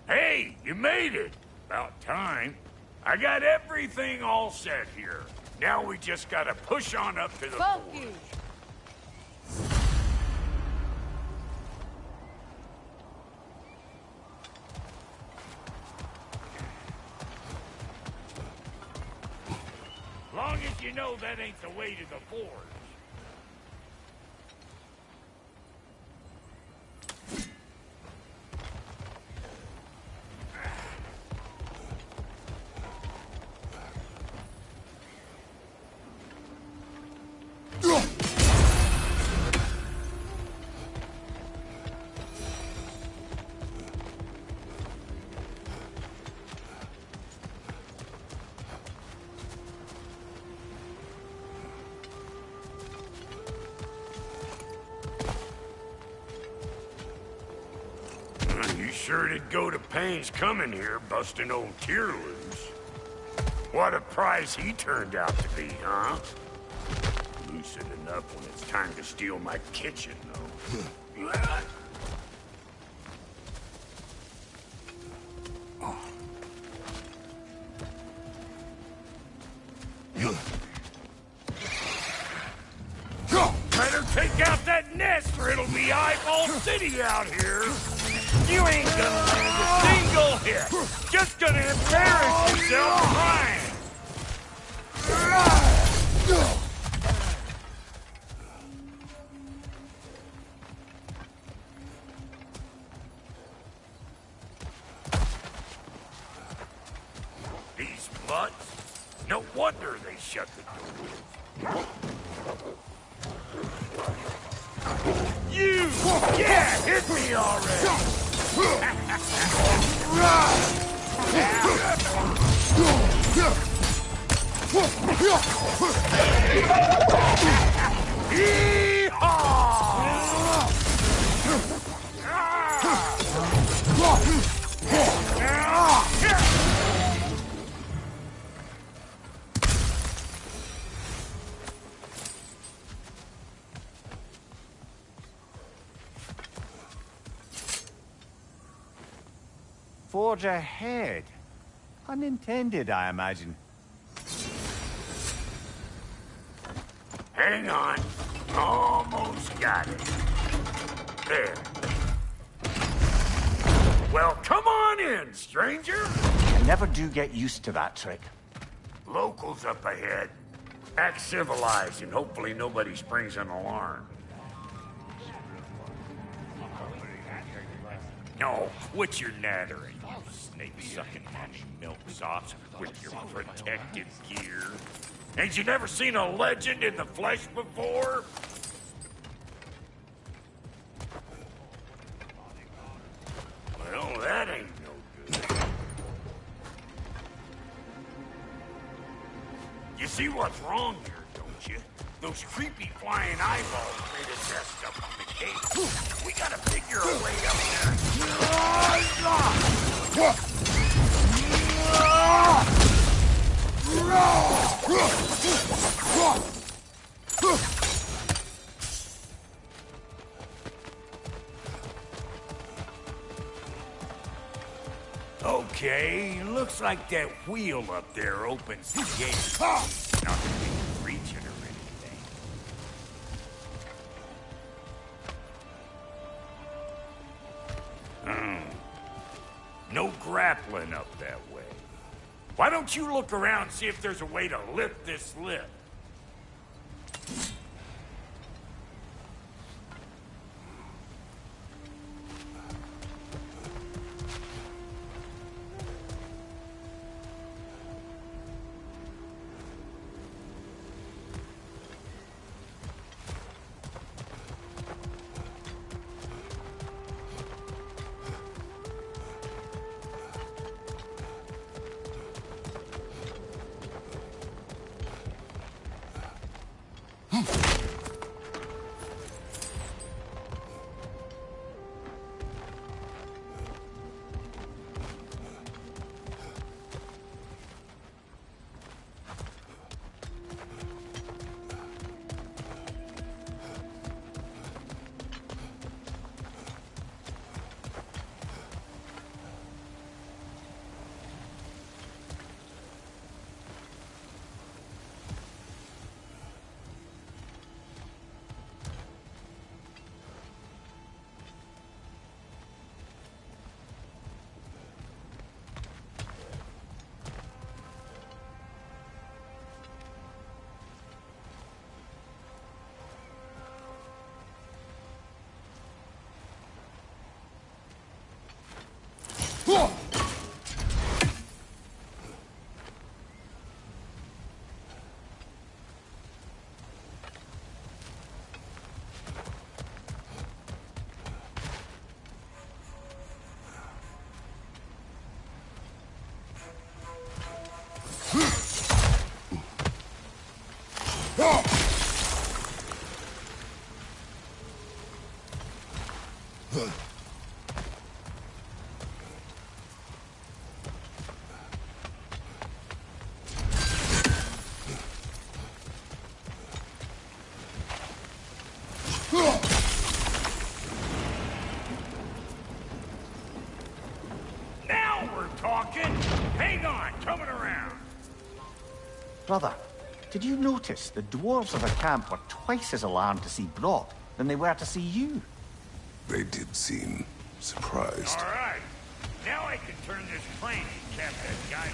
Hey, you made it! About time. I got everything all set here. Now we just gotta push on up to the forge. Long as you know that ain't the way to the forge. You sure did go to pains coming here, busting old Tyrlin. What a prize he turned out to be, huh? Lucid enough when it's time to steal my kitchen, though. Better take out that nest or it'll be eyeball city out here. You ain't gonna land a single hit. Just gonna embarrass yourself crying. These mutts? No wonder they shut the door. You! Yeah, hit me already! Forge ahead. Unintended, I imagine. Hang on. Almost got it. There. Well, come on in, stranger. I never do get used to that trick. Locals up ahead. Act civilized and hopefully nobody springs an alarm. No, quit your nattering, you snake-sucking milksops with your protective gear. Ain't you never seen a legend in the flesh before? Well, that ain't no good. You see what's wrong here, don't you? Those creepy flying eyeballs made a nest up on the cave. We gotta figure a way up there. Okay, looks like that wheel up there opens the gate. Not that we can reach it or anything. No grappling up that way. Why don't you look around and see if there's a way to lift this lift? Brother, did you notice the dwarves of the camp were twice as alarmed to see Brock than they were to see you? They did seem surprised. All right. Now I can turn this plane and cap that guy.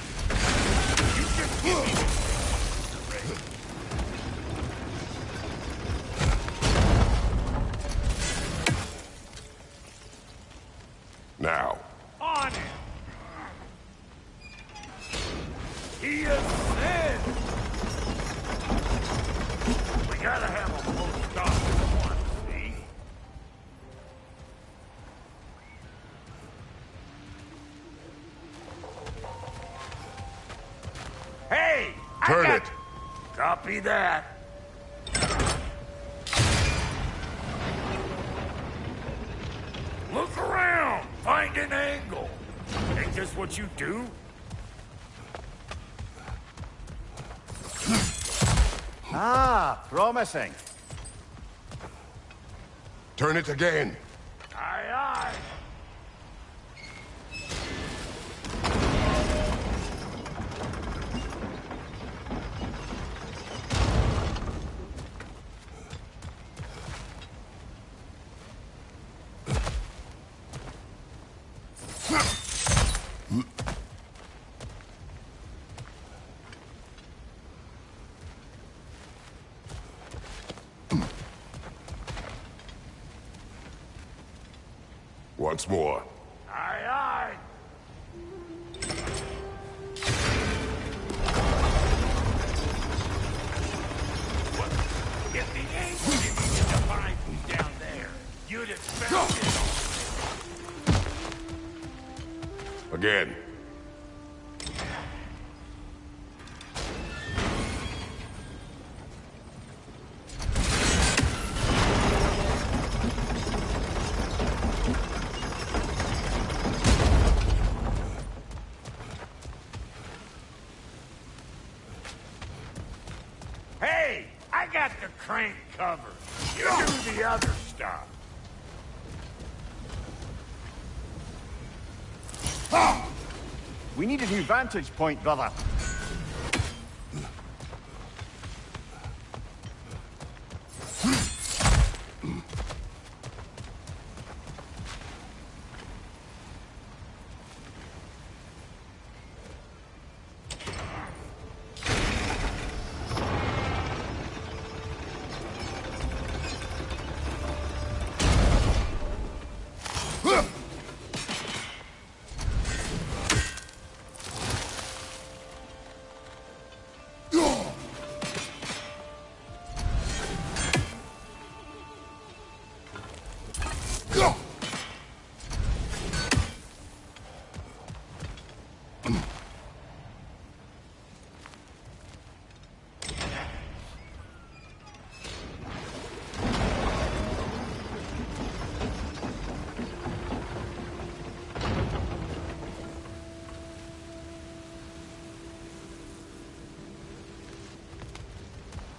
You just give me the ready. Now. On it! He ascends! We gotta have a full stop at once, see? Hey! Turn it! Copy that. Look around! Find an angle! Ain't this what you do? Ah, promising. Turn it again. Aye, aye. Once more. Aye, aye. What? If the angel didn't get to find me down there, you'd have found it. Again. Hey, I got the crank covered. You do the other stuff. We need a new vantage point, brother.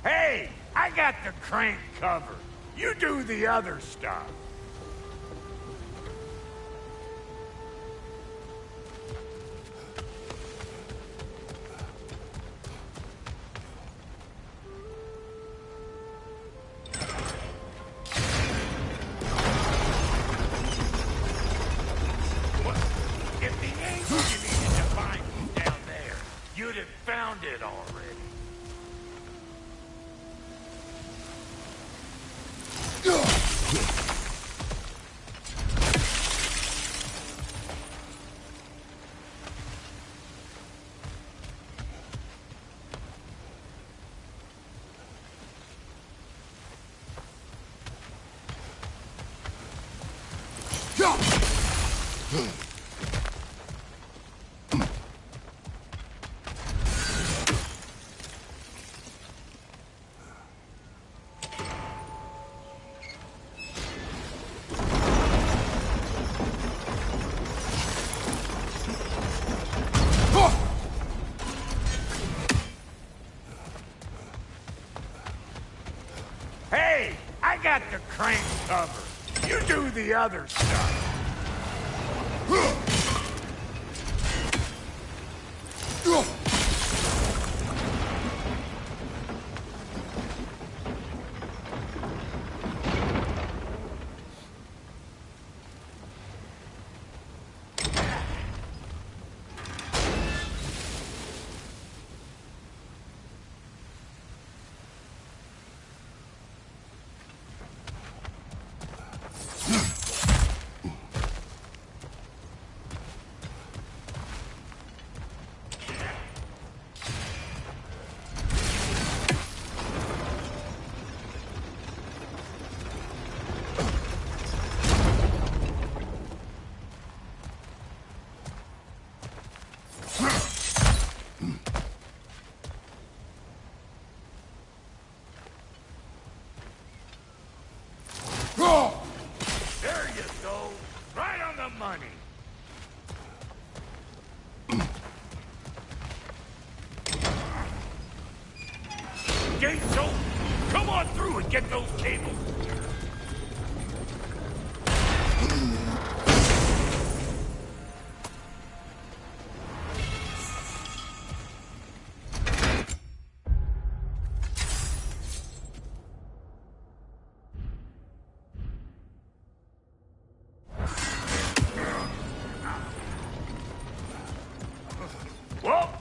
Hey, I got the crank covered. You do the other stuff. What? If the angel you needed to find was down there, you'd have found it already. Hey, I got the crank covered. You do the other stuff. gate's open. Come on through and get those cables. Well,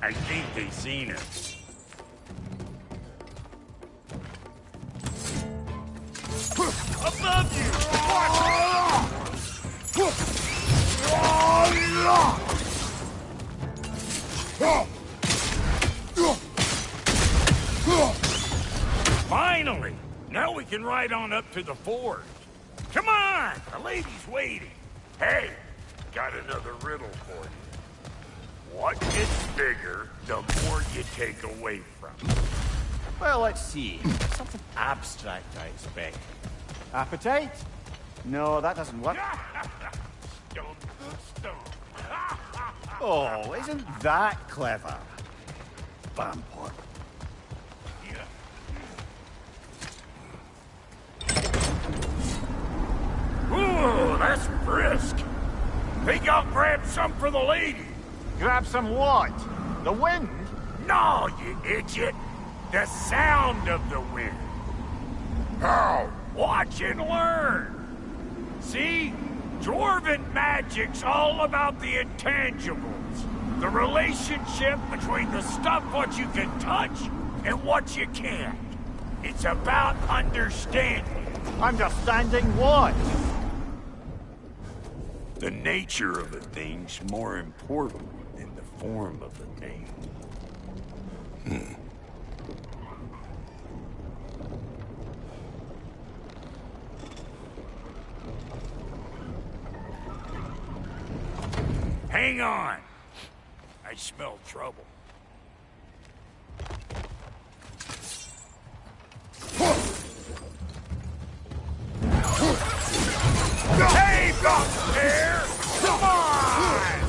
I think they seen us. Above you! Finally! Now we can ride on up to the forge. Come on! The lady's waiting. Hey, got another riddle for you. What gets bigger the more you take away from it? Well, let's see. Something abstract, I expect. Appetite? No, that doesn't work. Stone to stone. Oh, isn't that clever? Vampire. Ooh, that's brisk. Think I'll grab some for the lady. Grab some what? The wind? No, you idiot. The sound of the wind. Oh, watch and learn. See? Dwarven magic's all about the intangibles. The relationship between the stuff what you can touch and what you can't. It's about understanding. Understanding what? The nature of a thing's more important than the form of a thing. Hang on. I smell trouble. Hey, Doctor there! Come on!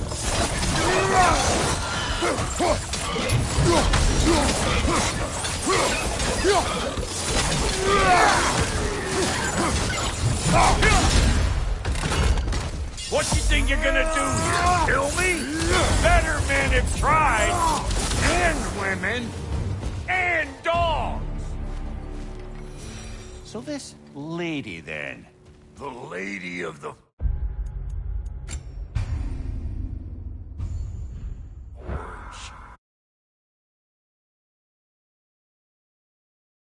What you think you're gonna do here? Kill me? Better men have tried. And women. And dogs. So this lady, then? The lady of the